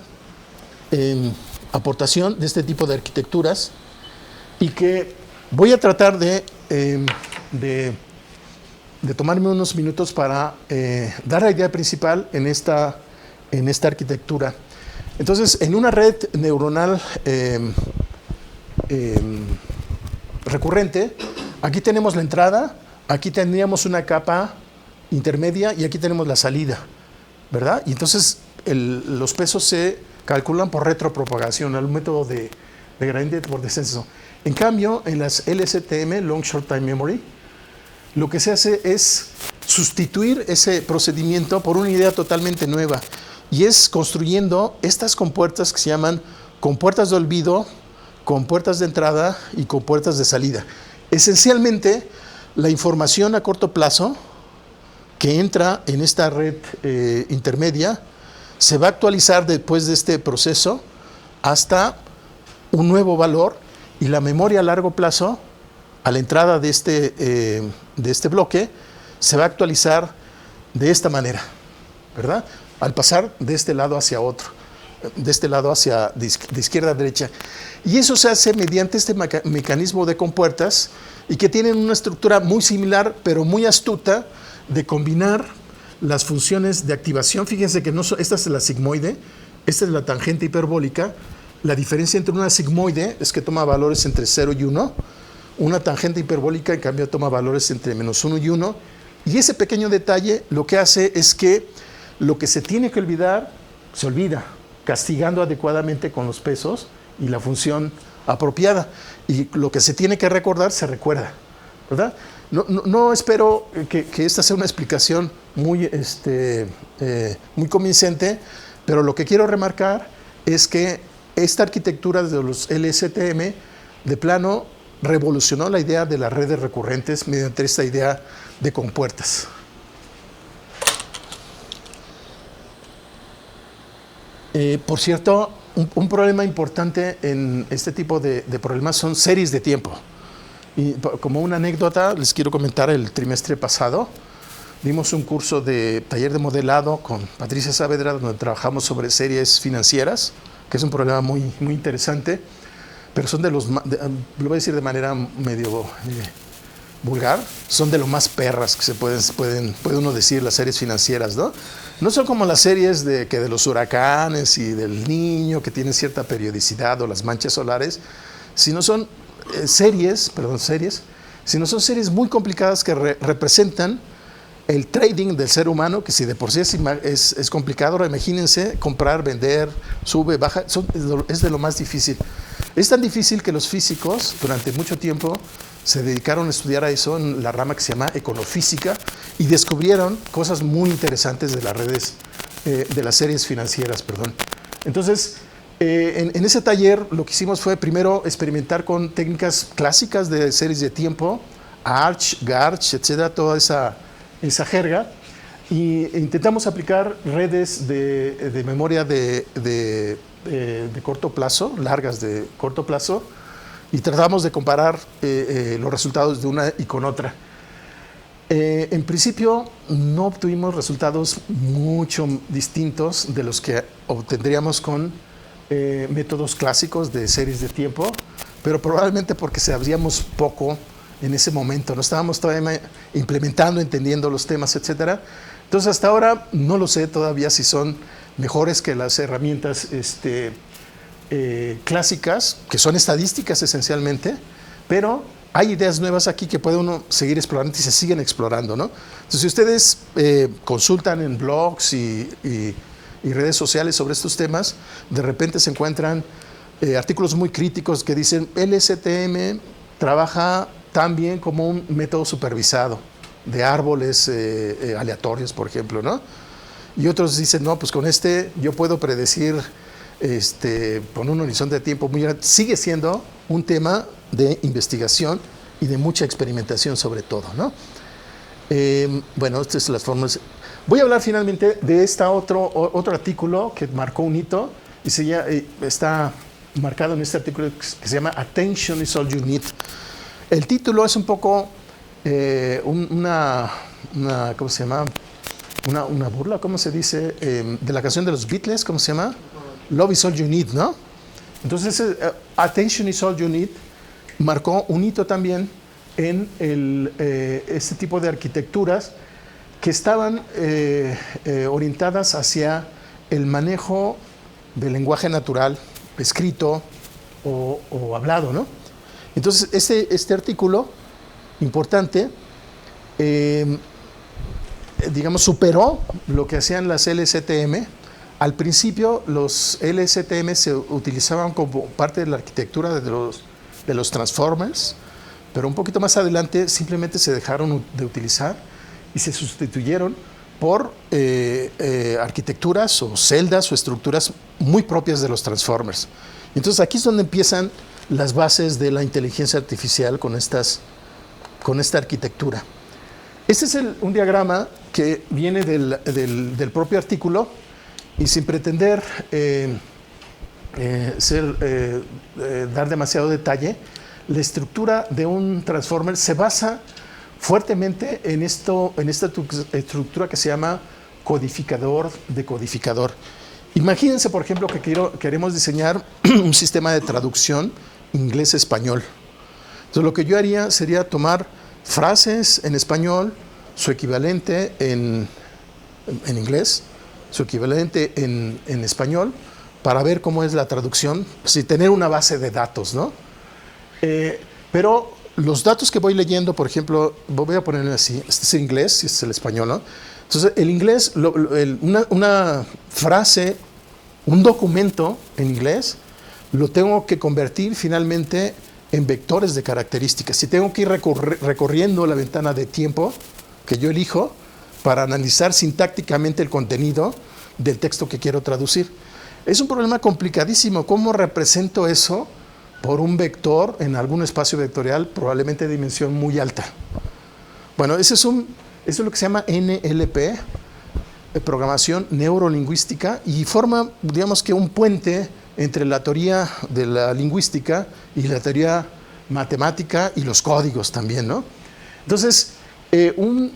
aportación de este tipo de arquitecturas y que voy a tratar de tomarme unos minutos para dar la idea principal en esta arquitectura. Entonces, en una red neuronal recurrente, aquí tenemos la entrada, aquí tendríamos una capa intermedia y aquí tenemos la salida, ¿verdad? Y entonces los pesos se calculan por retropropagación, el método de gradiente por descenso. En cambio, en las LSTM, Long Short Time Memory, lo que se hace es sustituir ese procedimiento por una idea totalmente nueva, y es construyendo estas compuertas que se llaman compuertas de olvido, compuertas de entrada y compuertas de salida. Esencialmente, la información a corto plazo que entra en esta red intermedia se va a actualizar después de este proceso hasta un nuevo valor, y la memoria a largo plazo, a la entrada de este bloque, se va a actualizar de esta manera, ¿verdad? Al pasar de este lado hacia otro, de este lado hacia de izquierda a derecha. Y eso se hace mediante este mecanismo de compuertas, y que tienen una estructura muy similar, pero muy astuta, de combinar las funciones de activación. Fíjense que esta es la sigmoide, esta es la tangente hiperbólica. La diferencia entre una sigmoide es que toma valores entre 0 y 1. Una tangente hiperbólica, en cambio, toma valores entre -1 y 1. Y ese pequeño detalle lo que hace es que lo que se tiene que olvidar, se olvida, castigando adecuadamente con los pesos y la función apropiada. Y lo que se tiene que recordar, se recuerda, ¿verdad? No espero que esta sea una explicación muy convincente, pero lo que quiero remarcar es que esta arquitectura de los LSTM de plano revolucionó la idea de las redes recurrentes mediante esta idea de compuertas. Por cierto, un problema importante en este tipo de problemas son series de tiempo. Y como una anécdota, les quiero comentar, el trimestre pasado dimos un curso de taller de modelado con Patricia Saavedra, donde trabajamos sobre series financieras, que es un problema muy, muy interesante, pero son lo voy a decir de manera medio vulgar, son de lo más perras que puede uno decir las series financieras, ¿no? No son como las series de los huracanes y del Niño, que tienen cierta periodicidad, o las manchas solares, sino son series muy complicadas que representan el trading del ser humano, que si de por sí es complicado, ahora imagínense comprar, vender, sube, baja, es de lo más difícil. Es tan difícil que los físicos durante mucho tiempo se dedicaron a estudiar a eso en la rama que se llama econofísica, y descubrieron cosas muy interesantes de las redes, de las series financieras, perdón. Entonces, en ese taller lo que hicimos fue primero experimentar con técnicas clásicas de series de tiempo, Arch, Garch, etcétera, toda esa jerga, y intentamos aplicar redes de memoria de corto plazo, largas de corto plazo, y tratamos de comparar los resultados de una y con otra. En principio no obtuvimos resultados mucho distintos de los que obtendríamos con métodos clásicos de series de tiempo, pero probablemente porque sabíamos poco en ese momento, no estábamos todavía implementando, entendiendo los temas, etcétera. Entonces hasta ahora no lo sé todavía si son mejores que las herramientas clásicas, que son estadísticas esencialmente, pero hay ideas nuevas aquí que puede uno seguir explorando y se siguen explorando, ¿no? Entonces, si ustedes consultan en blogs y redes sociales sobre estos temas, de repente se encuentran artículos muy críticos que dicen LSTM trabaja tan bien como un método supervisado de árboles aleatorios, por ejemplo, ¿no? Y otros dicen, no, pues con yo puedo predecir con un horizonte de tiempo muy grande. Sigue siendo un tema de investigación y de mucha experimentación sobre todo, ¿no? Bueno, estas son las formas. Voy a hablar finalmente de otro artículo que marcó un hito y está marcado en este artículo que se llama Attention is all you need. El título es un poco ¿cómo se llama? Una burla, ¿cómo se dice? De la canción de los Beatles, ¿cómo se llama? Love is all you need, ¿no? Entonces, Attention is all you need marcó un hito también en este tipo de arquitecturas que estaban orientadas hacia el manejo del lenguaje natural, escrito o hablado, ¿no? Entonces, este artículo importante, digamos, superó lo que hacían las LSTM. Al principio, los LSTM se utilizaban como parte de la arquitectura de los transformers, pero un poquito más adelante simplemente se dejaron de utilizar y se sustituyeron por arquitecturas o celdas o estructuras muy propias de los transformers. Entonces aquí es donde empiezan las bases de la inteligencia artificial con esta arquitectura. Este es un diagrama que viene del propio artículo y sin pretender dar demasiado detalle, la estructura de un transformer se basa fuertemente en esta estructura que se llama codificador de codificador. Imagínense, por ejemplo, que queremos diseñar un sistema de traducción inglés-español. Entonces, lo que yo haría sería tomar frases en español, su equivalente en inglés, su equivalente en español, para ver cómo es la traducción, sin tener una base de datos, ¿no? Pero los datos que voy leyendo, por ejemplo, voy a ponerlo así, este es el inglés y este es el español, ¿no? Entonces, el inglés, una frase, un documento en inglés, lo tengo que convertir finalmente en vectores de características. Si tengo que ir recorriendo la ventana de tiempo que yo elijo para analizar sintácticamente el contenido del texto que quiero traducir. Es un problema complicadísimo. ¿Cómo represento eso por un vector en algún espacio vectorial, probablemente de dimensión muy alta? Bueno, eso es lo que se llama NLP, programación neurolingüística, y forma, digamos que un puente entre la teoría de la lingüística y la teoría matemática y los códigos también, ¿no? Entonces, un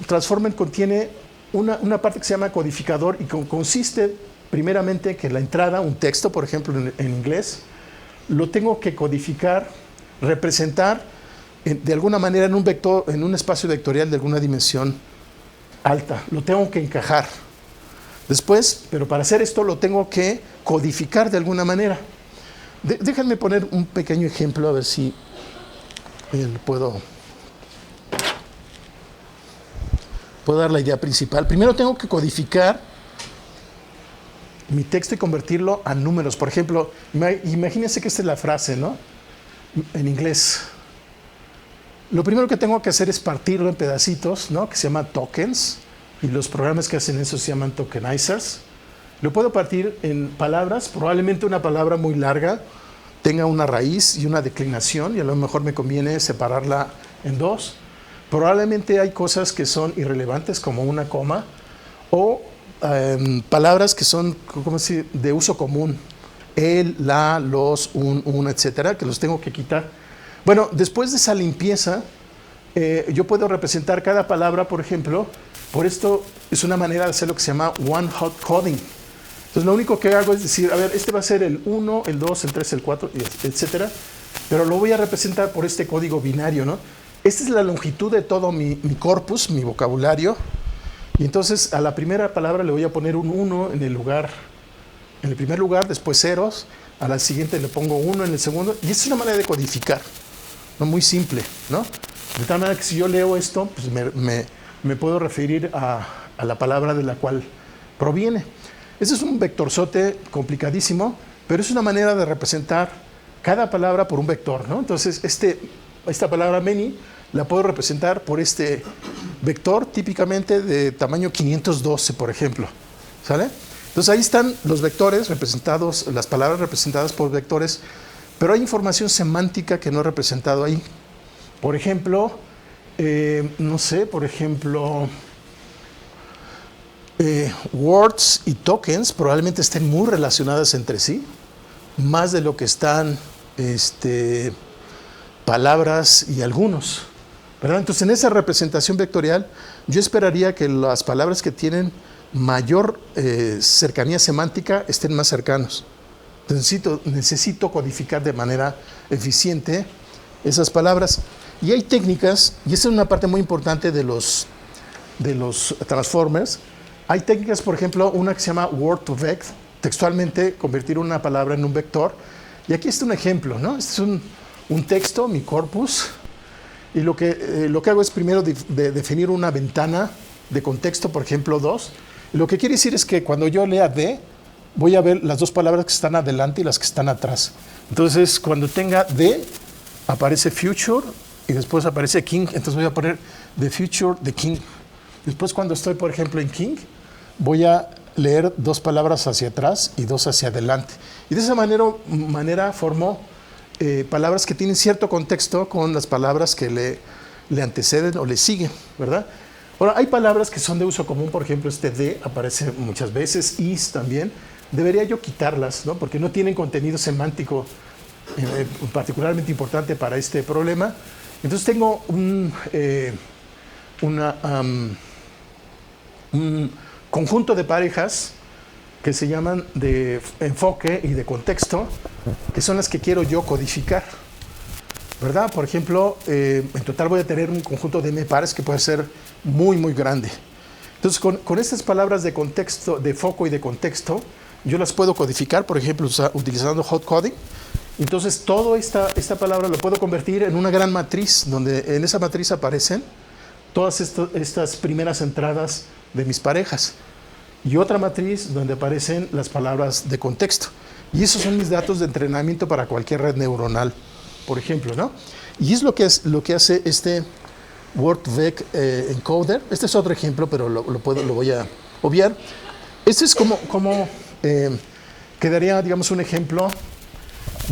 transformer contiene una parte que se llama codificador y consiste primeramente que la entrada, un texto, por ejemplo, en inglés, lo tengo que codificar, representar de alguna manera en un vector, en un espacio vectorial de alguna dimensión alta. Lo tengo que encajar. Después, pero para hacer esto lo tengo que codificar de alguna manera. Déjenme poner un pequeño ejemplo a ver si puedo dar la idea principal. Primero tengo que codificar mi texto y convertirlo a números. Por ejemplo, imagínense que esta es la frase, ¿no? En inglés. Lo primero que tengo que hacer es partirlo en pedacitos, ¿no? Que se llaman tokens, y los programas que hacen eso se llaman tokenizers. Lo puedo partir en palabras, probablemente una palabra muy larga tenga una raíz y una declinación, y a lo mejor me conviene separarla en dos. Probablemente hay cosas que son irrelevantes, como una coma, o palabras que son, ¿cómo se dice?, de uso común. El, la, los, un, etcétera, que los tengo que quitar. Bueno, después de esa limpieza, yo puedo representar cada palabra, por ejemplo, por esto es una manera de hacer lo que se llama one hot coding. Entonces lo único que hago es decir, a ver, este va a ser el 1, el 2, el 3, el 4, etcétera, pero lo voy a representar por este código binario, ¿no? Esta es la longitud de todo mi corpus, mi vocabulario, y entonces a la primera palabra le voy a poner un 1 en el primer lugar, después ceros, a la siguiente le pongo 1 en el segundo, y esta es una manera de codificar, ¿no? Muy simple, ¿no? De tal manera que si yo leo esto, pues me puedo referir a la palabra de la cual proviene. Este es un vectorzote complicadísimo, pero es una manera de representar cada palabra por un vector, ¿no? Entonces, esta palabra many la puedo representar por este vector típicamente de tamaño 512, por ejemplo, ¿sale? Entonces ahí están los vectores representados, las palabras representadas por vectores, pero hay información semántica que no he representado ahí. Por ejemplo, no sé, por ejemplo, words y tokens probablemente estén muy relacionadas entre sí, más de lo que están palabras y algunos, ¿verdad? Entonces, en esa representación vectorial, yo esperaría que las palabras que tienen mayor cercanía semántica estén más cercanos. Necesito codificar de manera eficiente esas palabras. Y hay técnicas, y esa es una parte muy importante de los transformers. Hay técnicas, por ejemplo, una que se llama word to vect, textualmente convertir una palabra en un vector. Y aquí está un ejemplo, ¿no? Este es un texto, mi corpus, y lo que hago es primero definir una ventana de contexto, por ejemplo, 2. Lo que quiere decir es que cuando yo lea D, voy a ver las dos palabras que están adelante y las que están atrás. Entonces, cuando tenga D, aparece future y después aparece king. Entonces voy a poner the future, the king. Después, cuando estoy, por ejemplo, en king, voy a leer dos palabras hacia atrás y dos hacia adelante. Y de esa manera formo palabras que tienen cierto contexto con las palabras que le anteceden o le siguen, ¿verdad? Ahora, hay palabras que son de uso común, por ejemplo, este de aparece muchas veces, is también. Debería yo quitarlas, ¿no? Porque no tienen contenido semántico particularmente importante para este problema. Entonces tengo un conjunto de parejas que se llaman de enfoque y de contexto, que son las que quiero yo codificar, ¿verdad? Por ejemplo, en total voy a tener un conjunto de m pares que puede ser muy, muy grande. Entonces, con estas palabras de contexto, de foco y de contexto, yo las puedo codificar, por ejemplo, utilizando hot coding. Entonces, toda esta palabra lo puedo convertir en una gran matriz, donde en esa matriz aparecen todas estas primeras entradas de mis parejas. Y otra matriz donde aparecen las palabras de contexto. Y esos son mis datos de entrenamiento para cualquier red neuronal, por ejemplo, ¿no? Y es lo que hace este WordVec encoder. Este es otro ejemplo, pero lo voy a obviar. Este es como quedaría, digamos, un ejemplo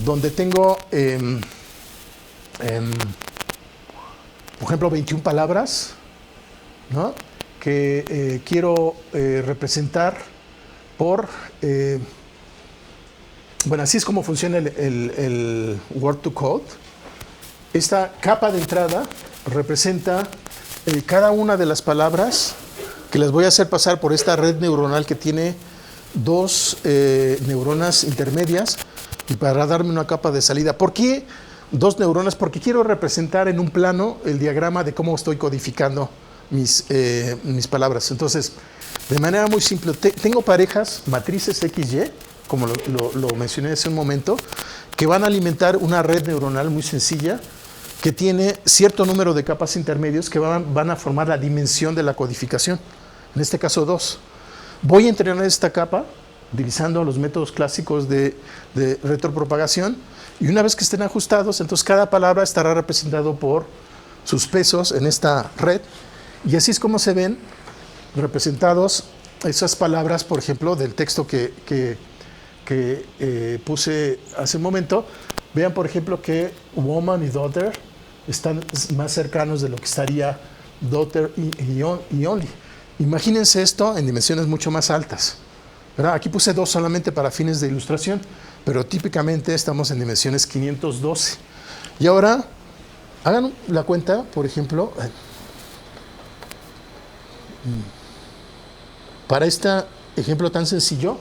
donde tengo, por ejemplo, 21 palabras, ¿no? Que quiero representar por... bueno, así es como funciona el Word to Code. Esta capa de entrada representa cada una de las palabras que les voy a hacer pasar por esta red neuronal que tiene dos neuronas intermedias y para darme una capa de salida. ¿Por qué dos neuronas? Porque quiero representar en un plano el diagrama de cómo estoy codificando mis palabras. Entonces, de manera muy simple, tengo parejas, matrices XY, como lo mencioné hace un momento, que van a alimentar una red neuronal muy sencilla que tiene cierto número de capas intermedios que van a formar la dimensión de la codificación. En este caso, 2. Voy a entrenar esta capa utilizando los métodos clásicos de retropropagación y una vez que estén ajustados, entonces cada palabra estará representado por sus pesos en esta red y así es como se ven representados esas palabras, por ejemplo, del texto que puse hace un momento. Vean, por ejemplo, que woman y daughter están más cercanos de lo que estaría daughter y only. Imagínense esto en dimensiones mucho más altas, ¿verdad? Aquí puse 2 solamente para fines de ilustración, pero típicamente estamos en dimensiones 512. Y ahora Hagan la cuenta, por ejemplo, para este ejemplo tan sencillo,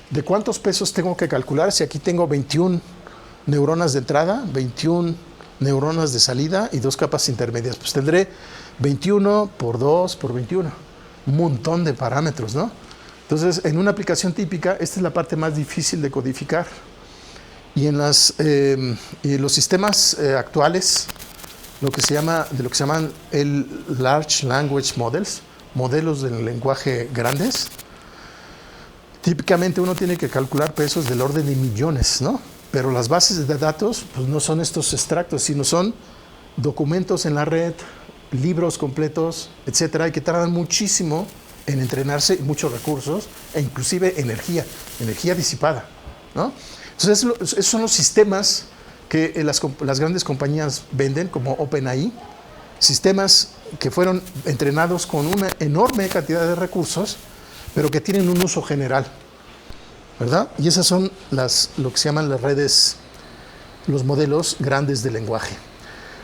de cuántos pesos tengo que calcular si aquí tengo 21 neuronas de entrada, 21 neuronas de salida y 2 capas intermedias. Pues tendré 21 por 2 por 21. Un montón de parámetros, ¿no? Entonces, en una aplicación típica, esta es la parte más difícil de codificar. Y en los sistemas actuales, de lo que se llaman el Large Language Models, modelos del lenguaje grandes, típicamente uno tiene que calcular pesos del orden de millones, ¿no? Pero las bases de datos pues no son estos extractos, sino son documentos en la red, libros completos, etcétera, y que tardan muchísimo en entrenarse, muchos recursos e inclusive energía disipada, ¿no? Entonces, esos son los sistemas que las grandes compañías venden, como OpenAI, sistemas que fueron entrenados con una enorme cantidad de recursos, pero que tienen un uso general, ¿verdad? Y esas son lo que se llaman las redes, los modelos grandes de lenguaje.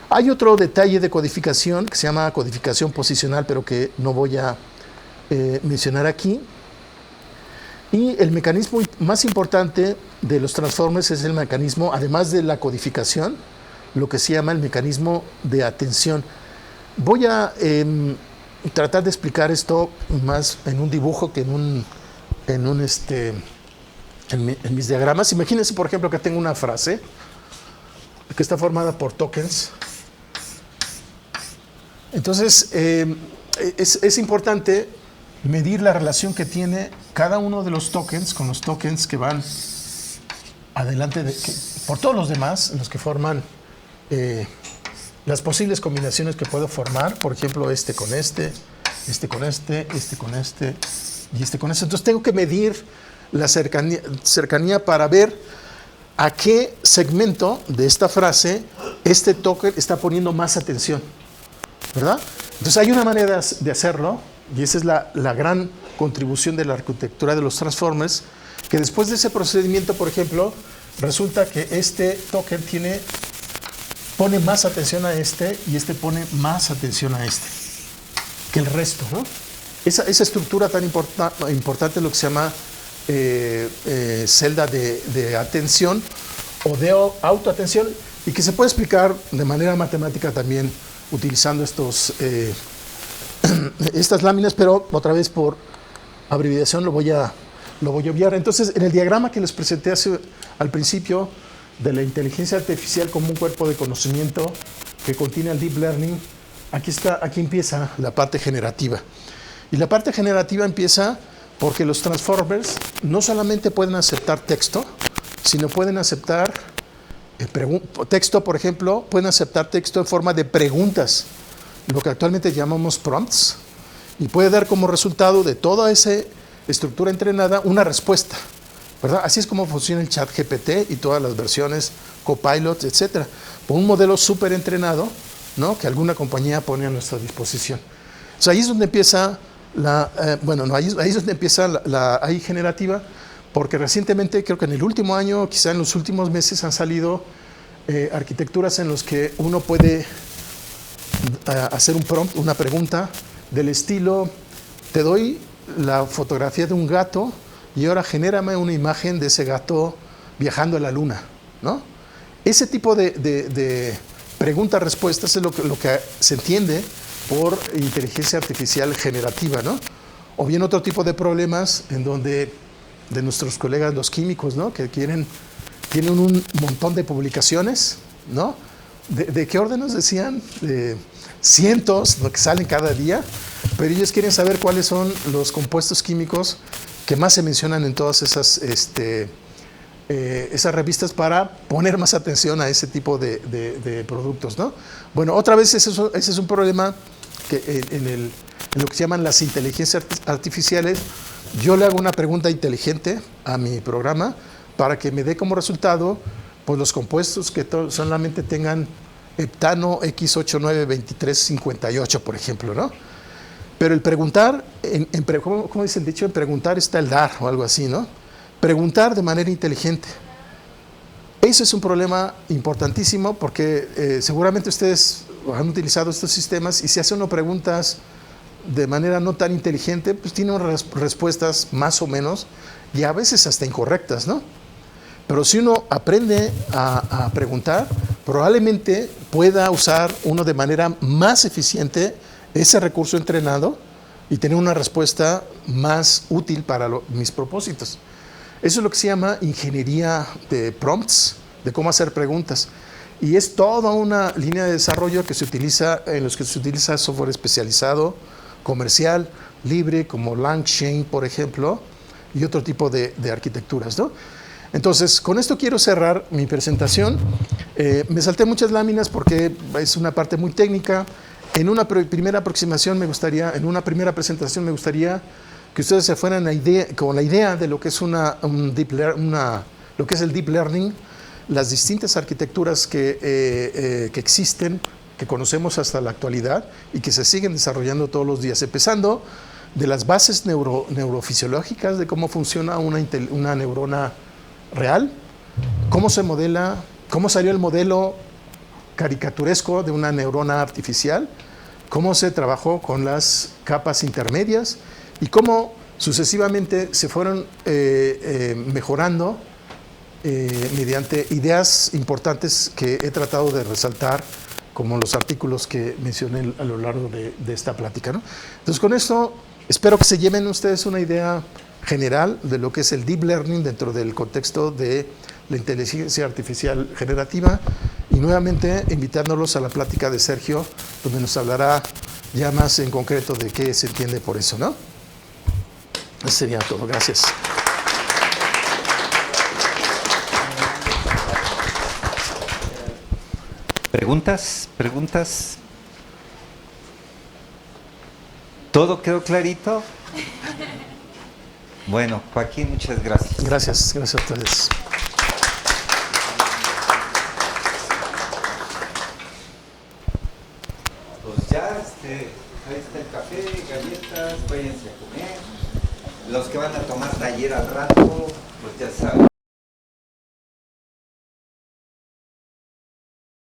Hay otro detalle de codificación que se llama codificación posicional, pero que no voy a mencionar aquí. Y el mecanismo más importante de los transformers es el mecanismo, además de la codificación, lo que se llama el mecanismo de atención. Voy a tratar de explicar esto más en un dibujo que en mis diagramas. Imagínense, por ejemplo, que tengo una frase que está formada por tokens. Entonces, es importante medir la relación que tiene cada uno de los tokens con los tokens que van adelante por todos los demás, los que forman las posibles combinaciones que puedo formar, por ejemplo, este con este, este con este, este con este y este con este. Entonces tengo que medir la cercanía para ver a qué segmento de esta frase este token está poniendo más atención, ¿verdad? Entonces hay una manera de hacerlo, y esa es la gran contribución de la arquitectura de los transformers, que después de ese procedimiento, por ejemplo, resulta que este token pone más atención a este y este pone más atención a este que el resto, ¿no? Esa estructura tan importante es lo que se llama celda de atención o de autoatención, y que se puede explicar de manera matemática también utilizando estas láminas, pero otra vez por abreviación lo voy a obviar. Entonces, en el diagrama que les presenté al principio de la inteligencia artificial como un cuerpo de conocimiento que contiene el deep learning, aquí empieza la parte generativa. Y la parte generativa empieza porque los transformers no solamente pueden aceptar texto, sino pueden aceptar texto, por ejemplo, pueden aceptar texto en forma de preguntas, lo que actualmente llamamos prompts, y puede dar como resultado de toda esa estructura entrenada una respuesta, ¿verdad? Así es como funciona el chat GPT y todas las versiones Copilot, etcétera, por un modelo súper entrenado, ¿no?, que alguna compañía pone a nuestra disposición. O sea, ahí es donde empieza ahí es donde empieza la AI generativa, porque recientemente, creo que en el último año, quizá en los últimos meses, han salido arquitecturas en las que uno puede hacer un prompt, una pregunta del estilo: te doy la fotografía de un gato y ahora genérame una imagen de ese gato viajando a la luna, ¿no? Ese tipo de preguntas-respuestas es lo que se entiende por inteligencia artificial generativa, ¿no? O bien otro tipo de problemas en donde de nuestros colegas los químicos, ¿no?, que tienen un montón de publicaciones, ¿no? ¿De qué orden nos decían? De cientos, lo que salen cada día, pero ellos quieren saber cuáles son los compuestos químicos que más se mencionan en todas esas revistas para poner más atención a ese tipo de productos, ¿no? Bueno, otra vez ese es un problema que en lo que se llaman las inteligencias artificiales. Yo le hago una pregunta inteligente a mi programa para que me dé como resultado pues los compuestos que solamente tengan heptano X892358, por ejemplo, ¿no? Pero el preguntar, ¿cómo dice el dicho? En preguntar está el dar, o algo así, ¿no? Preguntar de manera inteligente. Ese es un problema importantísimo porque seguramente ustedes han utilizado estos sistemas y si hace uno preguntas de manera no tan inteligente, pues tiene unas respuestas más o menos y a veces hasta incorrectas, ¿no? Pero si uno aprende a preguntar, probablemente pueda usar uno de manera más eficiente ese recurso entrenado y tener una respuesta más útil para mis propósitos. Eso es lo que se llama ingeniería de prompts, de cómo hacer preguntas. Y es toda una línea de desarrollo que se utiliza, en los que se utiliza software especializado, comercial, libre, como LangChain, por ejemplo, y otro tipo de arquitecturas, ¿no? Entonces, con esto quiero cerrar mi presentación. Me salté muchas láminas porque es una parte muy técnica. En una primera aproximación me gustaría, en una primera presentación me gustaría que ustedes se fueran con la idea de lo que es lo que es el deep learning, las distintas arquitecturas que existen, que conocemos hasta la actualidad y que se siguen desarrollando todos los días, empezando de las bases neurofisiológicas de cómo funciona una neurona real, cómo se modela, cómo salió el modelo caricaturesco de una neurona artificial, cómo se trabajó con las capas intermedias y cómo sucesivamente se fueron mejorando mediante ideas importantes que he tratado de resaltar, como los artículos que mencioné a lo largo de esta plática, ¿no? Entonces, con esto espero que se lleven ustedes una idea general de lo que es el deep learning dentro del contexto de la inteligencia artificial generativa y nuevamente invitándolos a la plática de Sergio, donde nos hablará ya más en concreto de qué se entiende por eso, ¿no? Eso sería todo. Gracias. ¿Preguntas? ¿Preguntas? ¿Todo quedó clarito? Bueno, Joaquín, muchas gracias. Gracias a ustedes. Pues ya, ahí está el café, galletas, váyanse a comer. Los que van a tomar taller al rato, pues ya saben.